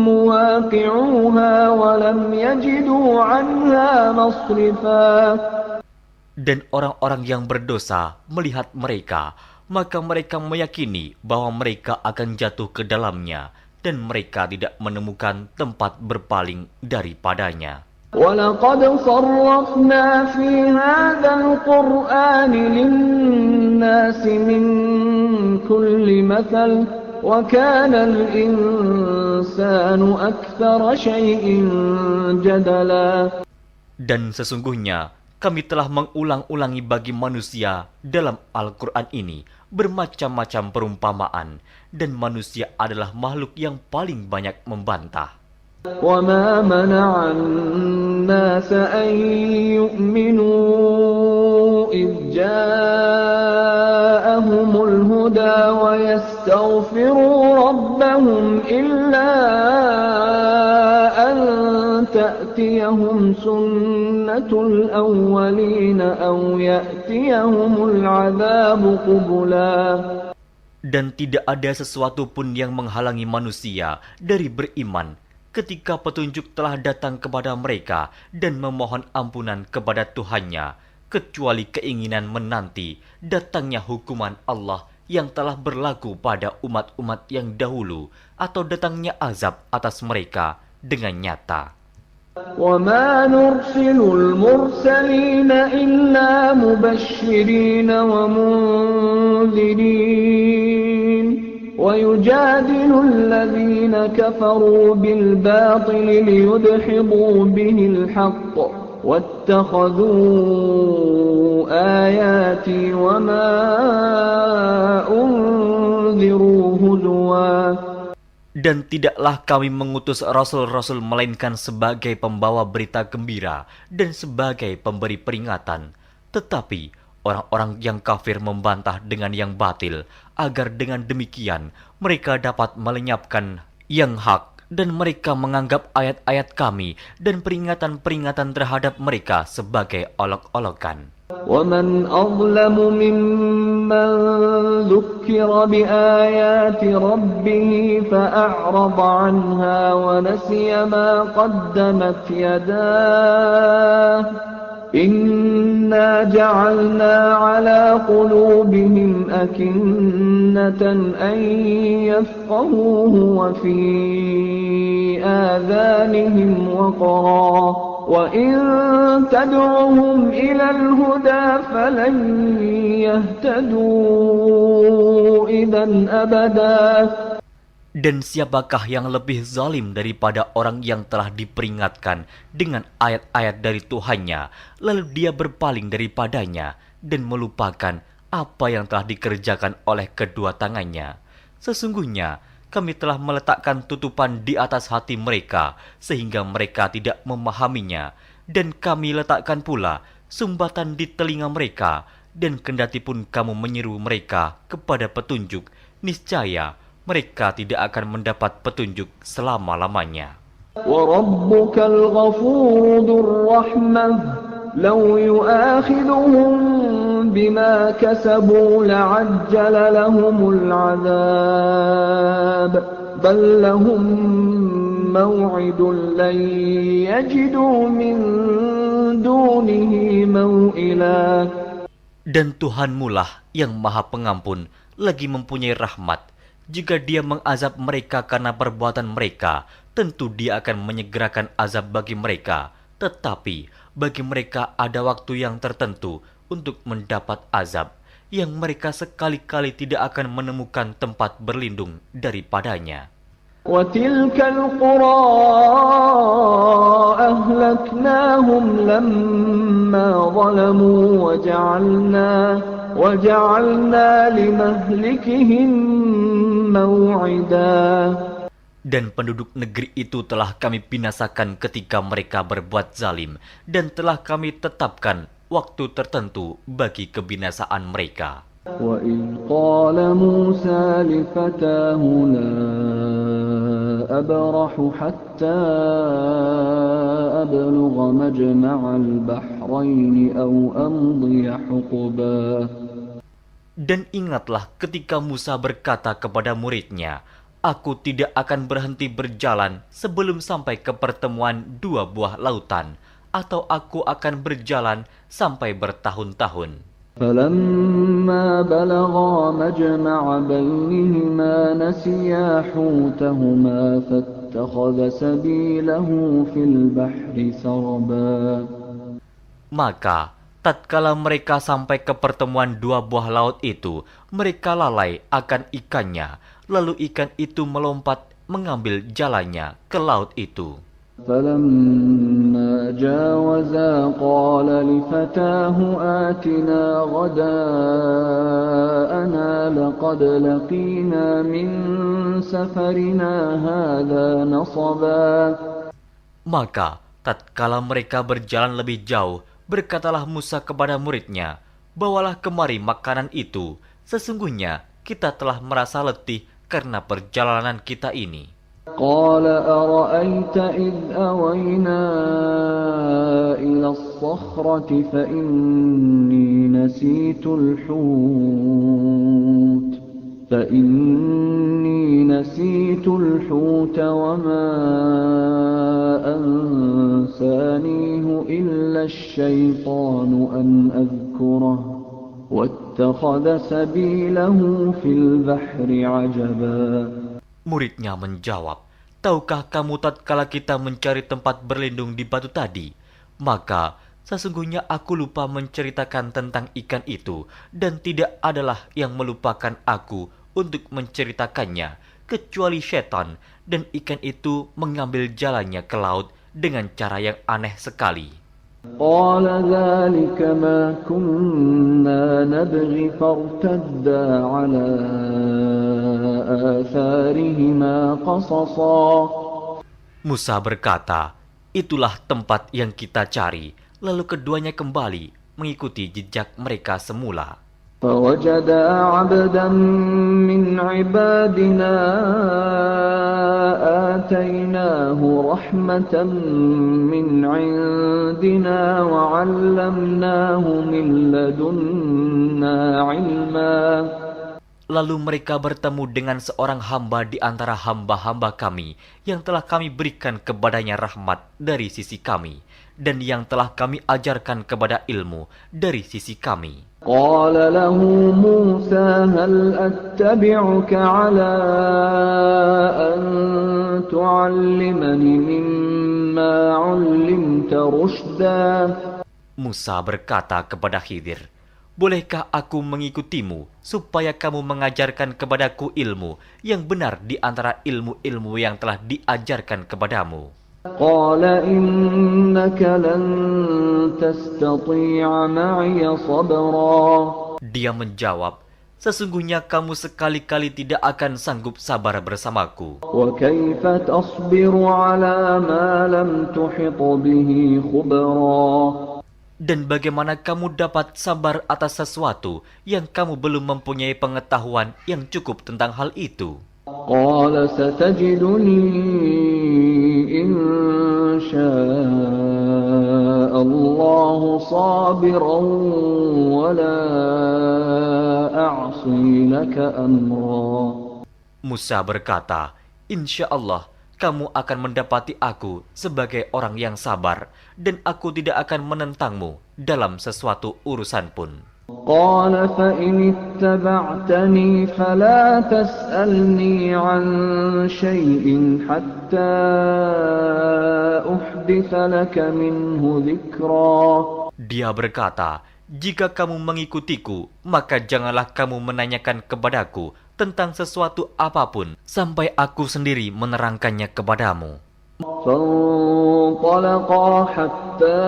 مُوَاقِعُوهَا وَلَمْ يَجِدُوا عَنْهَا مَصْرِفًا. Dan orang-orang yang berdosa melihat mereka, maka mereka meyakini bahwa mereka akan jatuh ke dalamnya, dan mereka tidak menemukan tempat berpaling daripadanya. وَلَقَدْ صَرَّفْنَا فِي هَذَا الْقُرْآنِ لِلنَّاسِ مِنْ كُلِّ مَثَلٍ وَكَانَ الْإِنسَانُ أَكْثَرَ شَيْءٍ جَدَلًا. Dan sesungguhnya kami telah mengulang-ulangi bagi manusia dalam Al-Quran ini bermacam-macam perumpamaan, dan manusia adalah makhluk yang paling banyak membantah. وَمَا مَنَعَ النَّاسَ أَن يُؤْمِنُوا إِذْ جَاءَهُمُ الْهُدَى وَيَسْتَغْفِرُوا رَبَّهُمْ إِلَّا أَن تَأْتِيَهُمْ سُنَّةُ الْأَوَّلِينَ أَوْ يَأْتِيَهُمُ الْعَذَابُ قُبُلًا. Dan tidak ada sesuatu pun yang menghalangi manusia dari beriman ketika petunjuk telah datang kepada mereka dan memohon ampunan kepada Tuhannya, kecuali keinginan menanti datangnya hukuman Allah yang telah berlaku pada umat-umat yang dahulu, atau datangnya azab atas mereka dengan nyata. وَمَا نُرْسِلُ الْمُرْسَلِينَ إِلَّا مُبَشِّرِينَ وَمُنذِرِينَ وَيُجَادِلُ الَّذِينَ كَفَرُوا بِالْبَاطِلِ لِيُدْحِضُوا بِهِ الْحَقَّ وَاتَّخَذُوا آيَاتِي وَمَا أُنذِرُوا هُزُوًا. Dan tidaklah kami mengutus rasul-rasul melainkan sebagai pembawa berita gembira dan sebagai pemberi peringatan. Tetapi orang-orang yang kafir membantah dengan yang batil, agar dengan demikian mereka dapat melenyapkan yang hak, dan mereka menganggap ayat-ayat kami dan peringatan-peringatan terhadap mereka sebagai olok-olokan. وَمَنْ أَظْلَمُ مِمَّنْ ذُكِّرَ بِآيَاتِ رَبِّهِ فَأَعْرَضَ عَنْهَا وَنَسِيَ مَا قَدَّمَتْ يَدَاهُ إِنَّا جَعَلْنَا عَلَى قُلُوبِهِمْ أَكِنَّةً أَنْ يَفْقَهُوهُ وَفِي آذَانِهِمْ وَقْرًا وَإِن تَدْعُهُمْ إِلَى الْهُدَى فَلَنْ يَهْتَدُوا إِذًا أَبَدًا. Dan siapakah yang lebih zalim daripada orang yang telah diperingatkan dengan ayat-ayat dari Tuhannya, lalu dia berpaling daripadanya dan melupakan apa yang telah dikerjakan oleh kedua tangannya. Sesungguhnya kami telah meletakkan tutupan di atas hati mereka sehingga mereka tidak memahaminya, dan kami letakkan pula sumbatan di telinga mereka, dan kendatipun kamu menyeru mereka kepada petunjuk, niscaya mereka tidak akan mendapat petunjuk selama-lamanya. وَرَبُّكَ الْغَفُورُ ذُو الرَّحْمَةِ لَوْ يُؤَاخِذُهُم بِمَا كَسَبُوا لَعَجَّلَ لَهُمُ الْعَذَابَ بَل لَّهُم مَّوْعِدٌ لَّن يَجِدُوا مِن دُونِهِ مَوْئِلًا. Dan Tuhanmulah yang Maha Pengampun, lagi mempunyai rahmat. Jika Dia mengazab mereka karena perbuatan mereka, tentu Dia akan menyegerakan azab bagi mereka. Tetapi bagi mereka ada waktu yang tertentu untuk mendapat azab, yang mereka sekali-kali tidak akan menemukan tempat berlindung daripadanya. وَتِلْكَ الْقُرَىٰ أَهْلَكْنَاهُمْ لَمَّا ظَلَمُوا وَجَعَلْنَا لِمَهْلِكِهِم مَّوْعِدًا. Dan penduduk negeri itu telah kami binasakan ketika mereka berbuat zalim, dan telah kami tetapkan waktu tertentu bagi kebinasaan mereka. وَإِذْ قَالَ مُوسَى لِفَتَاهُ لَا أَبْرَحُ حَتَّى أَبْلُغَ مَجْمَعَ الْبَحْرَيْنِ أَوْ أَمْضِيَ حُقُبًا. Dan ingatlah ketika Musa berkata kepada muridnya, "Aku tidak akan berhenti berjalan sebelum sampai ke pertemuan dua buah lautan, atau aku akan berjalan sampai bertahun-tahun." فَلَمَّا بَلَغَا مَجْمَعَ بَيْنِهِمَا نَسِيَا حُوتَهُمَا فَاتَّخَذَ سَبِيلَهُ فِي الْبَحْرِ سَرَبًا. Maka tatkala mereka sampai ke pertemuan dua buah laut itu, mereka lalai akan ikannya, lalu ikan itu melompat mengambil jalannya ke laut itu. فَلَمَّا جَاوَزَا قَالَ لِفَتَاهُ آتِنَا غَدَاءَنَا لَقَدْ لَقِينَا مِنْ سَفَرِنَا هَذَا نَصَبًا. Maka tatkala mereka berjalan lebih jauh, berkatalah Musa kepada muridnya, "Bawalah kemari makanan itu. Sesungguhnya kita telah merasa letih karena perjalanan kita ini." قال أرأيت إذ أوينا إلى الصخرة فإني نسيت الحوت وما أنسانيه إلا الشيطان أن أذكره واتخذ سبيله في البحر عجبا. Muridnya menjawab, "Tahukah kamu tatkala kita mencari tempat berlindung di batu tadi? Maka sesungguhnya aku lupa menceritakan tentang ikan itu, dan tidak adalah yang melupakan aku untuk menceritakannya, kecuali setan, dan ikan itu mengambil jalannya ke laut dengan cara yang aneh sekali." قال ذلك ما كنا نبغي فارتدا على آثارهما قصصا. Musa berkata, "Itulah tempat yang kita cari." Lalu keduanya kembali mengikuti jejak mereka semula. فوجدا عبدا من عبادنا آتيناه رحمة من عندنا وعلمناه من لدنا علما. Lalu mereka bertemu dengan seorang hamba di antara hamba-hamba kami yang telah kami berikan kepadanya rahmat dari sisi kami, dan yang telah kami ajarkan kepada ilmu dari sisi kami. قال له موسى هل أتبعك على أن تعلمني مما علمت رشدا. Musa berkata kepada Khidir, "Bolehkah aku mengikutimu supaya kamu mengajarkan kepadaku ilmu yang benar di antara ilmu-ilmu yang telah diajarkan kepadamu?" قال إنك لن تستطيع معي صبرا. Dia menjawab, "Sesungguhnya kamu sekali-kali tidak akan sanggup sabar bersamaku. وكيف تصبر على ما لم تحط به خبرا. Dan bagaimana kamu dapat sabar atas sesuatu yang kamu belum mempunyai pengetahuan yang cukup tentang hal itu?" قال ستجدني إن شاء الله صابرا ولا أعصي لك أمرا. Musa berkata, "Insya Allah kamu akan mendapati aku sebagai orang yang sabar, dan aku tidak akan menentangmu dalam sesuatu urusan pun." قال فإن اتبعتني فلا تسألني عن شيء حتى أحدث لك منه ذكرا. Dia berkata, "Jika kamu mengikutiku, maka janganlah kamu menanyakan kepadaku tentang sesuatu apapun sampai aku sendiri menerangkannya kepadamu." فانطلقا حتى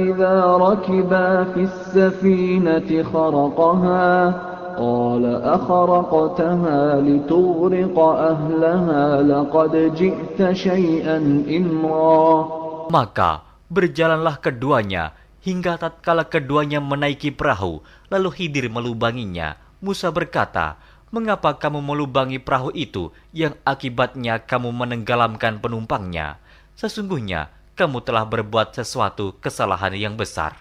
إذا ركبا في السفينة خرقها قال أخرقتها لتغرق أهلها لقد جئت شيئا إمرا. Maka berjalanlah keduanya hingga tatkala keduanya menaiki perahu, lalu Khidir melubanginya. Musa berkata, "Mengapa kamu melubangi perahu itu yang akibatnya kamu menenggelamkan penumpangnya? Sesungguhnya kamu telah berbuat sesuatu kesalahan yang besar."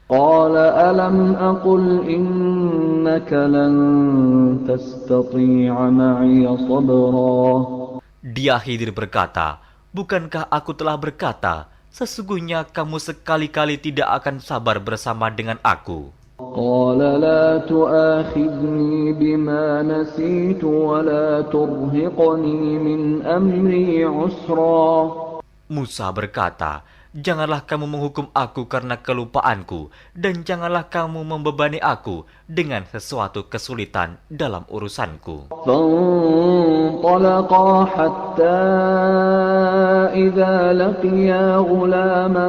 قال ألم أقل إنك لن تستطيع معي صبرا. Dia Khidir berkata, "Bukankah aku telah berkata, sesungguhnya kamu sekali-kali tidak akan sabar bersama dengan aku?" قال لا تؤاخذني بما نسيت ولا ترهقني من أمري عسرا. Musa berkata, "Janganlah kamu menghukum aku karena kelupaanku, dan janganlah kamu membebani aku dengan sesuatu kesulitan dalam urusanku." فانطلقا حتى إذا لقيا غلاما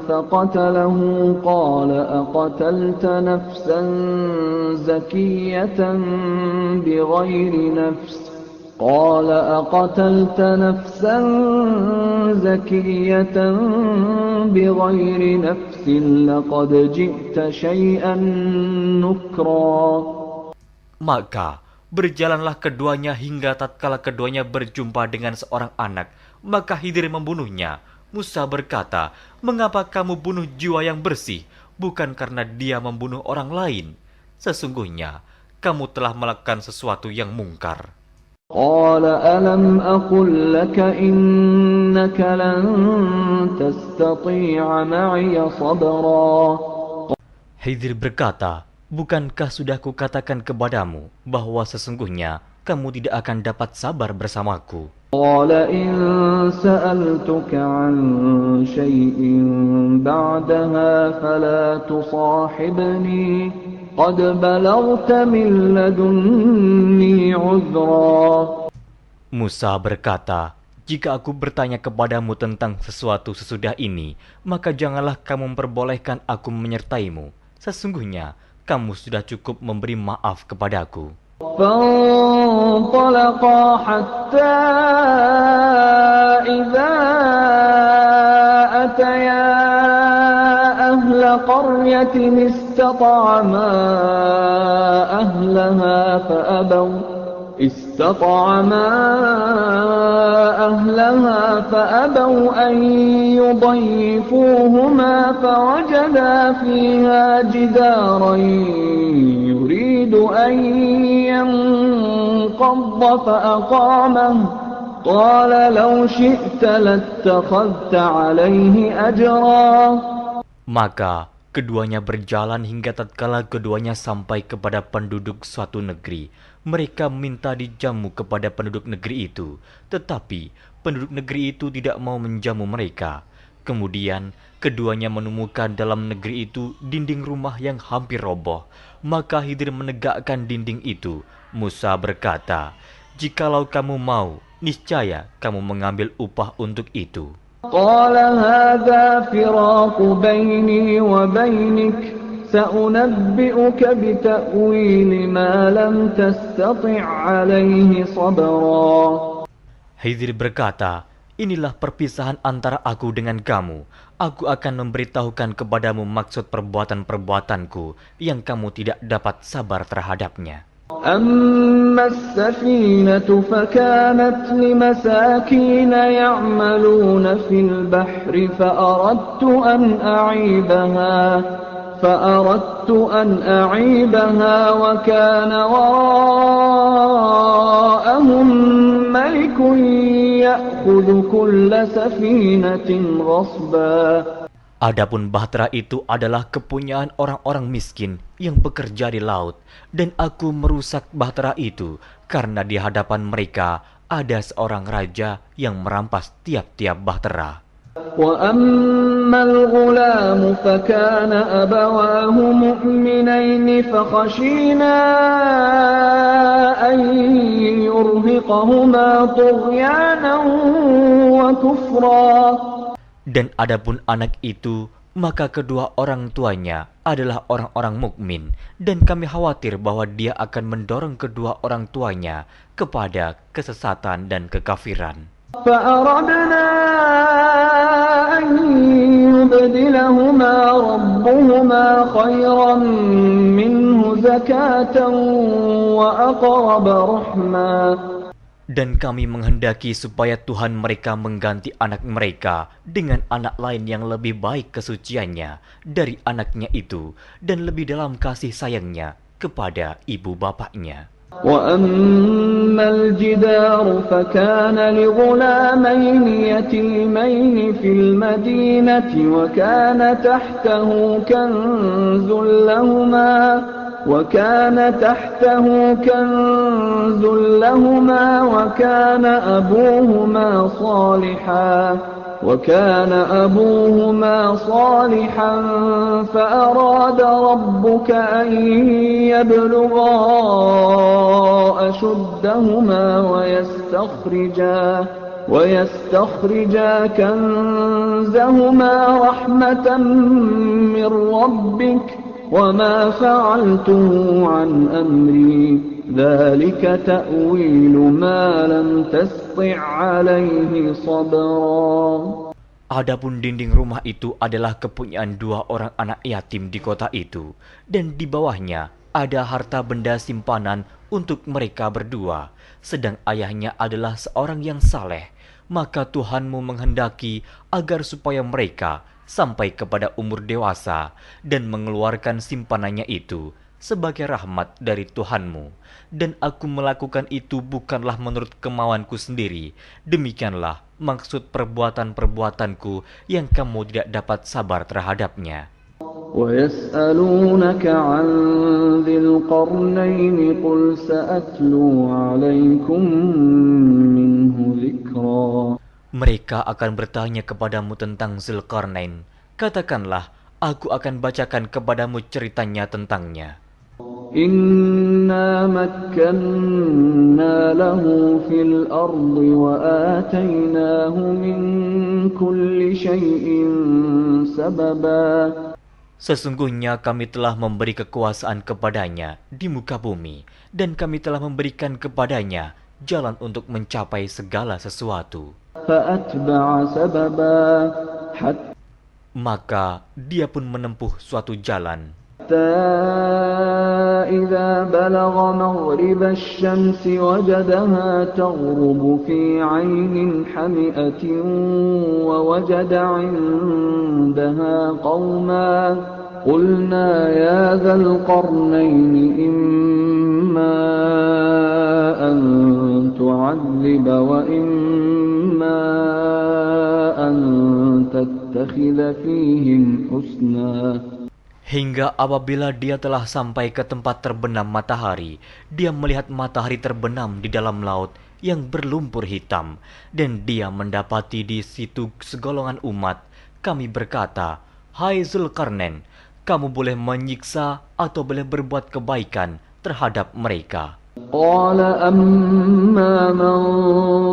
فقتله قال أقتلت نفسا زكية بغير نفس قال أقتلت نفسا زكية بغير نفس لقد جئت شيئا نكرا. Maka berjalanlah keduanya hingga tatkala keduanya berjumpa dengan seorang anak, maka Khidir membunuhnya. Musa berkata, "Mengapa kamu bunuh jiwa yang bersih, bukan karena dia membunuh orang lain? Sesungguhnya kamu telah melakukan sesuatu yang mungkar." قال ألم أقل لك إنك لن تستطيع معي صبرا. Khidir berkata, "Bukankah sudah kukatakan kepadamu bahwa sesungguhnya kamu tidak akan dapat sabar bersamaku?" قال إن سألتك عن شيء بعدها فلا تصاحبني قد بلغت من لدني عذرا. Musa berkata, "Jika aku bertanya kepadamu tentang sesuatu sesudah ini, maka janganlah kamu memperbolehkan aku menyertaimu. Sesungguhnya kamu sudah cukup memberi maaf kepadaku." فانطلقا حتى إذا أتيا أهل قرية استطعما أهلها فأبوا أن يضيفوهما فوجدا فيها جدارا يريد أن ينقض فأقامه قال لو شئت لاتخذت عليه أجرا. Maka keduanya berjalan hingga tatkala keduanya sampai kepada penduduk suatu negeri. Mereka minta dijamu kepada penduduk negeri itu, tetapi penduduk negeri itu tidak mau menjamu mereka. Kemudian keduanya menemukan dalam negeri itu dinding rumah yang hampir roboh. Maka Khidir menegakkan dinding itu. Musa berkata, "Jikalau kamu mau, niscaya kamu mengambil upah untuk itu." قال هذا فراق بيني وبينك سأنبئك بتأويل ما لم تستطع عليه صبرا. Khidir berkata, "Inilah perpisahan antara aku dengan kamu. Aku akan memberitahukan kepadamu maksud perbuatan-perbuatanku yang kamu tidak dapat sabar terhadapnya." أما السفينة فكانت لمساكين يعملون في البحر فأردت أن أعيبها وكان وراءهم ملك يأخذ كل سفينة غصبا. Adapun bahtera itu adalah kepunyaan orang-orang miskin yang bekerja di laut, dan aku merusak bahtera itu karena di hadapan mereka ada seorang raja yang merampas tiap-tiap bahtera. وَأَمَّا الْغُلَامُ فَكَانَ أَبَوَاهُ مُؤْمِنَيْنِ فَخَشِينَا أَن يُرْهِقَهُمَا طُغْيَانًا وَكُفْرًا. Dan adapun anak itu, maka kedua orang tuanya adalah orang-orang mukmin, dan kami khawatir bahwa dia akan mendorong kedua orang tuanya kepada kesesatan dan kekafiran. فَأَرَدْنَا أَن يُبْدِلَهُمَا رَبُّهُمَا خَيْرًا مِّنْهُ زَكَاةً وَأَقْرَبَ رَحْمًا. Dan kami menghendaki supaya Tuhan mereka mengganti anak mereka dengan anak lain yang lebih baik kesuciannya dari anaknya itu, dan lebih dalam kasih sayangnya kepada ibu bapaknya. وَأَمَّا الْجِدَارُ فَكَانَ لِغُلَامَيْنِ يَتِيمَيْنِ فِي الْمَدِينَةِ وَكَانَ تَحْتَهُ كنز لهما وكان أبوهما صالحا فأراد ربك أن يبلغا أشدهما ويستخرجا كنزهما رحمة من ربك وما فعلته عن أمري ذلك تأويل ما لم تسطع عليه صبرا. Adapun dinding rumah itu adalah kepunyaan 2 orang anak yatim di kota itu, dan di bawahnya ada harta benda simpanan untuk mereka berdua, sedang ayahnya adalah seorang yang saleh. Maka Tuhanmu menghendaki agar supaya mereka sampai kepada umur dewasa dan mengeluarkan simpanannya itu sebagai rahmat dari Tuhanmu. Dan aku melakukan itu bukanlah menurut kemauanku sendiri. Demikianlah maksud perbuatan-perbuatanku yang kamu tidak dapat sabar terhadapnya. وَيَسْأَلُونَكَ عَنْ ذِي الْقَرْنَيْنِ قُلْ سَأَتْلُو عَلَيْكُمْ مِنْهُ ذِكْرًا. Mereka akan bertanya kepadamu tentang Zulkarnain. Katakanlah, aku akan bacakan kepadamu ceritanya tentangnya. إِنَّا مَكَّنَّا لَهُ فِي الْأَرْضِ وَآتَيْنَاهُ مِنْ كُلِّ شَيْءٍ سَبَبًا. Sesungguhnya kami telah memberi kekuasaan kepadanya di muka bumi, dan kami telah memberikan kepadanya jalan untuk mencapai segala sesuatu. فَأَتْبَعَ سَبَبًا Maka dia pun menempuh suatu jalan. حتى إذا بلغ مغرب الشمس وجدها تغرب في عين حمئة ووجد عندها قوما قلنا يا ذا القرنين إما أن تعذب وإما أن تتخذ فيهم حسنا. Hingga apabila dia telah sampai ke tempat terbenam matahari, dia melihat matahari terbenam di dalam laut yang berlumpur hitam, dan dia mendapati di situ segolongan umat. Kami berkata, "Hai Zulkarnain, kamu boleh menyiksa atau boleh berbuat kebaikan terhadap mereka." قال أما من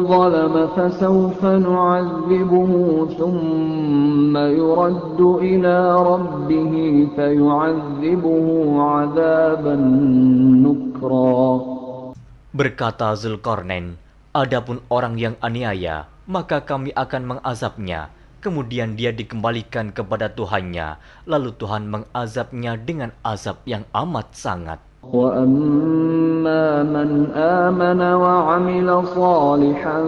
ظلم فسوف نعذبه ثم يرد إلى ربه فيعذبه عذابا نكرا. Berkata Zulkarnain, adapun orang yang aniaya, maka kami akan mengazabnya. Kemudian dia dikembalikan kepada Tuhannya, lalu Tuhan mengazabnya dengan azab yang amat sangat. وَأَمَّا مَنْ آمَنَ وَعَمِلَ صَالِحًا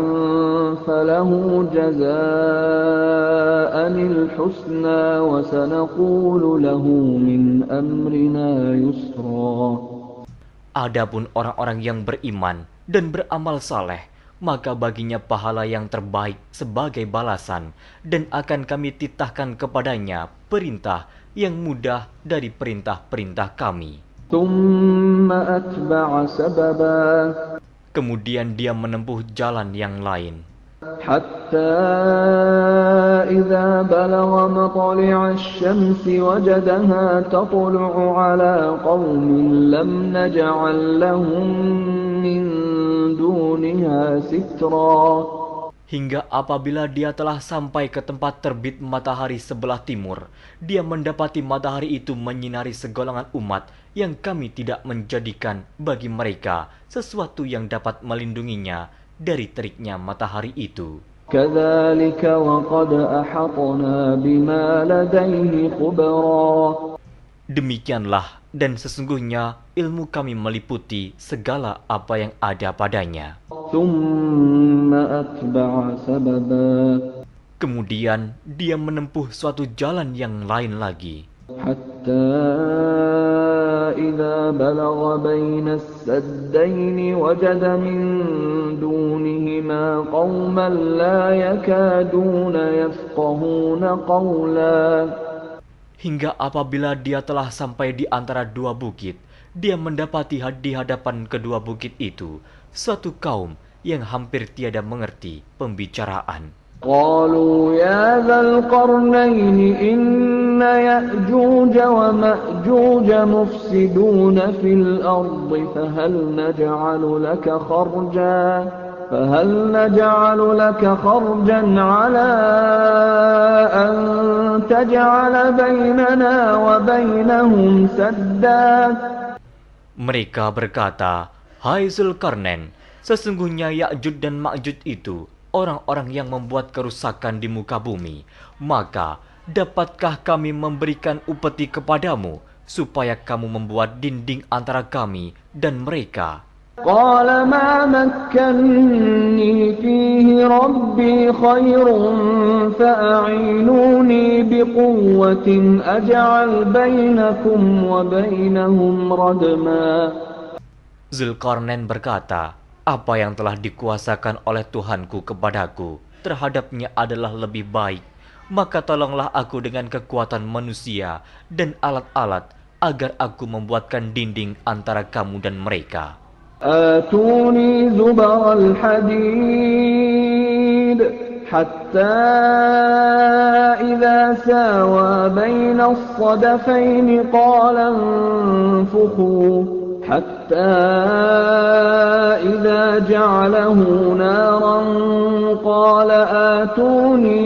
فَلَهُ جَزَاءً الْحُسْنَى وَسَنَقُولُ لَهُ مِنْ أَمْرِنَا يُسْرًا. Adapun orang-orang yang beriman dan beramal saleh, maka baginya pahala yang terbaik sebagai balasan, dan akan kami titahkan kepadanya perintah yang mudah dari perintah-perintah kami. ثُمَّ أَتْبَعَ سَبَبًا. Kemudian dia menempuh jalan yang lain. حَتَّى إِذَا بَلَغَ مَطْلِعَ الشَّمْسِ وَجَدَهَا تَطْلُعُ عَلَى قَوْمٍ لَمْ نَجْعَلْ لَهُم مِّن دُونِهَا سِتْرًا. Hingga apabila dia telah sampai ke tempat terbit matahari sebelah timur, dia mendapati matahari itu menyinari segolongan umat yang kami tidak menjadikan bagi mereka sesuatu yang dapat melindunginya dari teriknya matahari itu. كَذَلِكَ وَقَدْ أَحَطْنَا بِمَا لَدَيْهِ خُبْرًا. Demikianlah, dan sesungguhnya ilmu kami meliputi segala apa yang ada padanya. ثُمَّ أَتْبَعَ سَبَبًا. Kemudian dia menempuh suatu jalan yang lain lagi. حَتَّى إِذَا بَلَغَ بَيْنَ السَّدَّيْنِ وَجَدَ مِن دُونِهِمَا قَوْمًا لَّا يَكَادُونَ يَفْقَهُونَ قَوْلًا. Hingga apabila dia telah sampai di antara dua bukit, dia mendapati di hadapan kedua bukit itu suatu kaum yang hampir tiada mengerti pembicaraan. قالوا يا ذا القرنين إن يأجوج ومأجوج مفسدون في الأرض فهل نجعل لك خرجا على أن تجعل بيننا وبينهم سدا. Mereka berkata, Hai Zulkarnain, sesungguhnya Ya'juj dan Ma'juj itu orang-orang yang membuat kerusakan di muka bumi. Maka dapatkah kami memberikan upeti kepadamu supaya kamu membuat dinding antara kami dan mereka? قال ما مكني فيه ربي خير فأعينوني بقوة أجعل بينكم وبينهم ردما. Zulkarnain berkata, apa yang telah dikuasakan oleh Tuhanku kepadaku terhadapnya adalah lebih baik. Maka tolonglah aku dengan kekuatan manusia dan alat-alat agar aku membuatkan dinding antara kamu dan mereka. آتوني زبر الحديد حتى إذا ساوى بين الصدفين قال انفخوا حتى إذا جعله نارا قال آتوني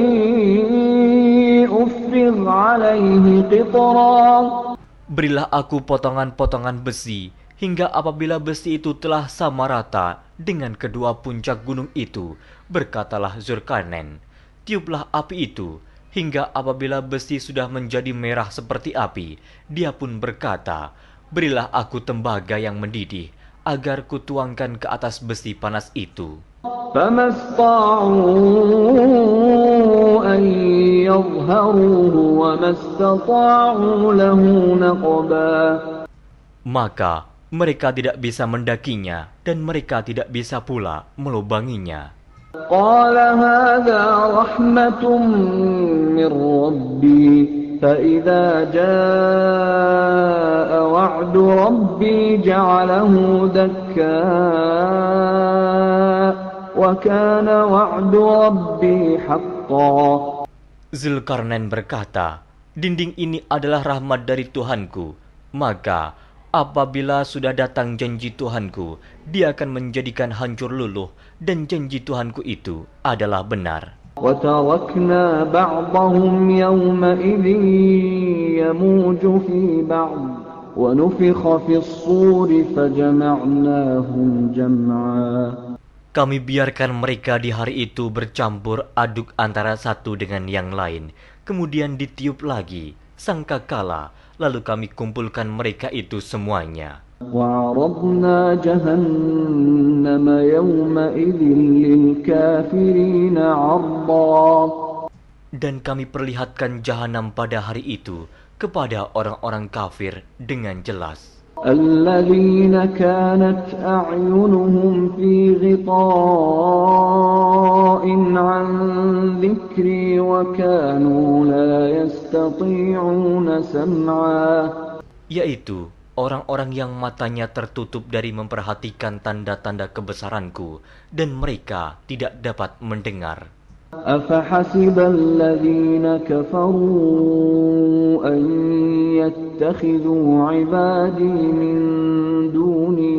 أفرغ عليه قطرا. Berilah aku potongan-potongan besi, hingga apabila besi itu telah sama rata dengan kedua puncak gunung itu, berkatalah Zulkarnain, tiuplah api itu, hingga apabila besi sudah menjadi merah seperti api, dia pun berkata, berilah aku tembaga yang mendidih, agar kutuangkan ke atas besi panas itu. فما استطاعوا أن يظهروه وما استطاعوا له نقبا. Maka mereka tidak bisa mendakinya dan mereka tidak bisa pula melubanginya. قال هذا رحمة من ربي فإذا جاء وعد ربي جعله دكا وكان وعد ربي حقا. Zulkarnain berkata, dinding ini adalah rahmat dari Tuhanku, maka apabila sudah datang janji Tuhanku, dia akan menjadikan hancur luluh, dan janji Tuhanku itu adalah benar. وتركنا بعضهم يومئذ يموج في بعض ونفخ في الصور فجمعناهم جمعا. Kami biarkan mereka di hari itu bercampur aduk antara satu dengan yang lain, kemudian ditiup lagi sangkakala, lalu kami kumpulkan mereka itu semuanya. وعرضنا جهنم يومئذ للكافرين عرضا. Dan kami perlihatkan jahanam pada hari itu kepada orang-orang kafir dengan jelas. الذين كانت أعينهم في غطاء عن ذكري وكانوا لا يستطيعون سمعا. Yaitu orang-orang yang matanya tertutup dari memperhatikan tanda-tanda kebesaranku dan mereka tidak dapat mendengar. أفحسب الذين كفروا أن يتخذوا عبادي من دوني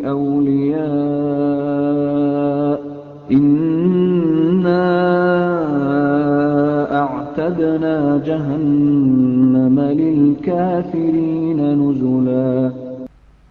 أولياء إنا أعتدنا جهنم للكافرين نزلا.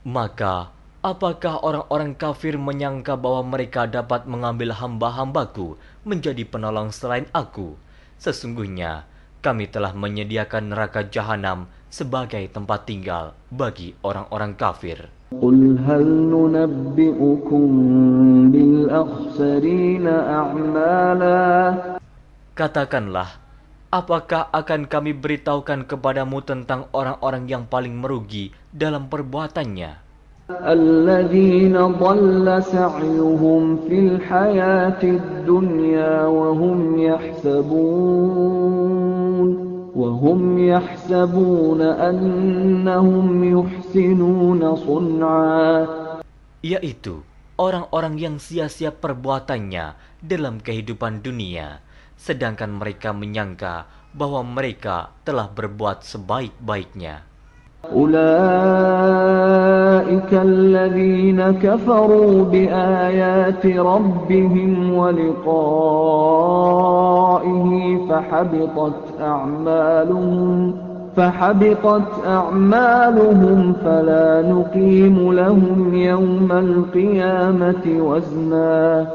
Maka apakah orang-orang kafir menyangka bahwa mereka dapat mengambil hamba-hambaku menjadi penolong selain aku? Sesungguhnya kami telah menyediakan neraka jahanam sebagai tempat tinggal bagi orang-orang kafir. Qul hal nunabbi'ukum bil akhsarina a'mala. Katakanlah, apakah akan kami beritahukan kepadamu tentang orang-orang yang paling merugi dalam perbuatannya? الذين ضل سعيهم في الحياة الدنيا وهم يحسبون أنهم يحسنون صنعا. Yaitu orang-orang yang sia-sia perbuatannya dalam kehidupan dunia, sedangkan mereka menyangka bahwa mereka telah berbuat sebaik-baiknya. أولئك الذين كفروا بآيات ربهم ولقائه فحبطت أعمالهم فحبطت أعمالهم فلا نقيم لهم يوم القيامة وزنا.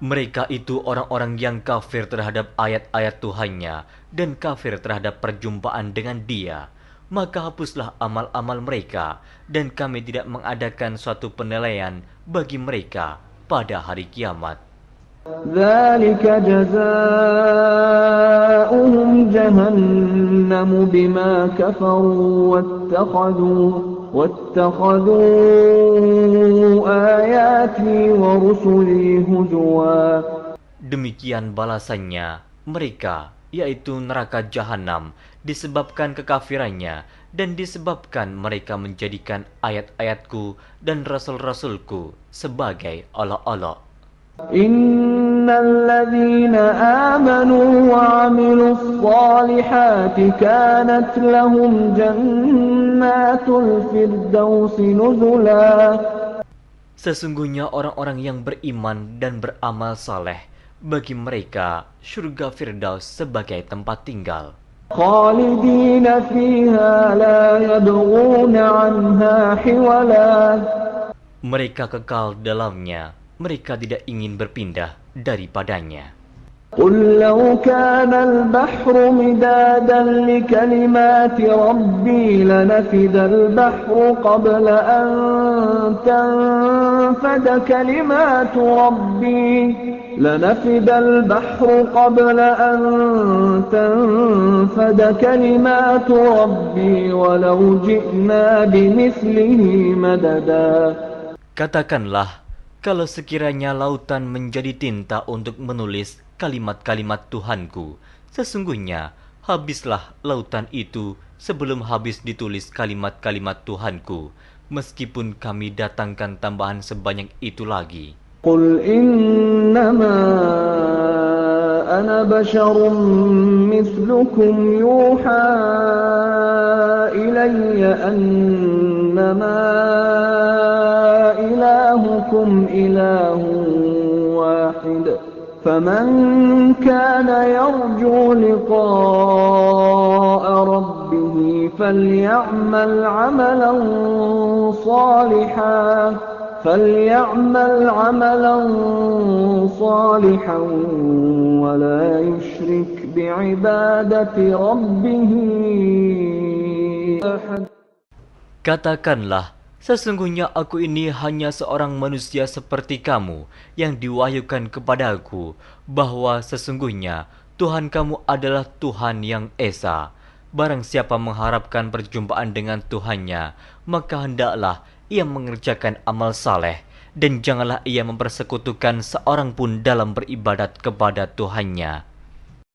Mereka itu orang-orang yang kafir terhadap ayat-ayat Tuhannya dan kafir terhadap perjumpaan dengan Dia. Maka hapuslah amal-amal mereka, dan kami tidak mengadakan suatu penilaian bagi mereka pada hari kiamat. ذلك جزاؤهم جهنم بما كفروا واتخذوا آياتي ورسلي هزوا. Demikian balasannya mereka, yaitu neraka jahanam, disebabkan kekafirannya dan disebabkan mereka menjadikan ayat-ayatku dan rasul-rasulku sebagai olok-olok. Innal ladzina amanu wa 'amilus shalihati kanat lahum jannatul firdausi nuzula. Sesungguhnya orang-orang yang beriman dan beramal saleh, bagi mereka surga Firdaus sebagai tempat tinggal. Khalidina fiha la yabghuna 'anha hiwala. Mereka kekal dalamnya, mereka tidak ingin berpindah daripadanya. قل لو كان البحر مدادا لكلمات ربي لنفد البحر قبل أن تنفد كلمات ربي ولو جئنا بمثله مددا. Katakanlah, kalau sekiranya lautan menjadi tinta untuk menulis kalimat-kalimat Tuhanku, sesungguhnya habislah lautan itu sebelum habis ditulis kalimat-kalimat Tuhanku, meskipun kami datangkan tambahan sebanyak itu lagi. Qul innama ana basyarum mithlukum yuha ilayya annama ilahukum ilahun wahid. فمن كان يرجو لقاء ربه فليعمل عملا صالحا ولا يشرك بعبادة ربه أحد. Katakanlah, sesungguhnya aku ini hanya seorang manusia seperti kamu yang diwahyukan kepadaku, bahwa sesungguhnya Tuhan kamu adalah Tuhan yang Esa. Barang siapa mengharapkan perjumpaan dengan Tuhannya, maka hendaklah ia mengerjakan amal saleh, dan janganlah ia mempersekutukan seorang pun dalam beribadat kepada Tuhannya.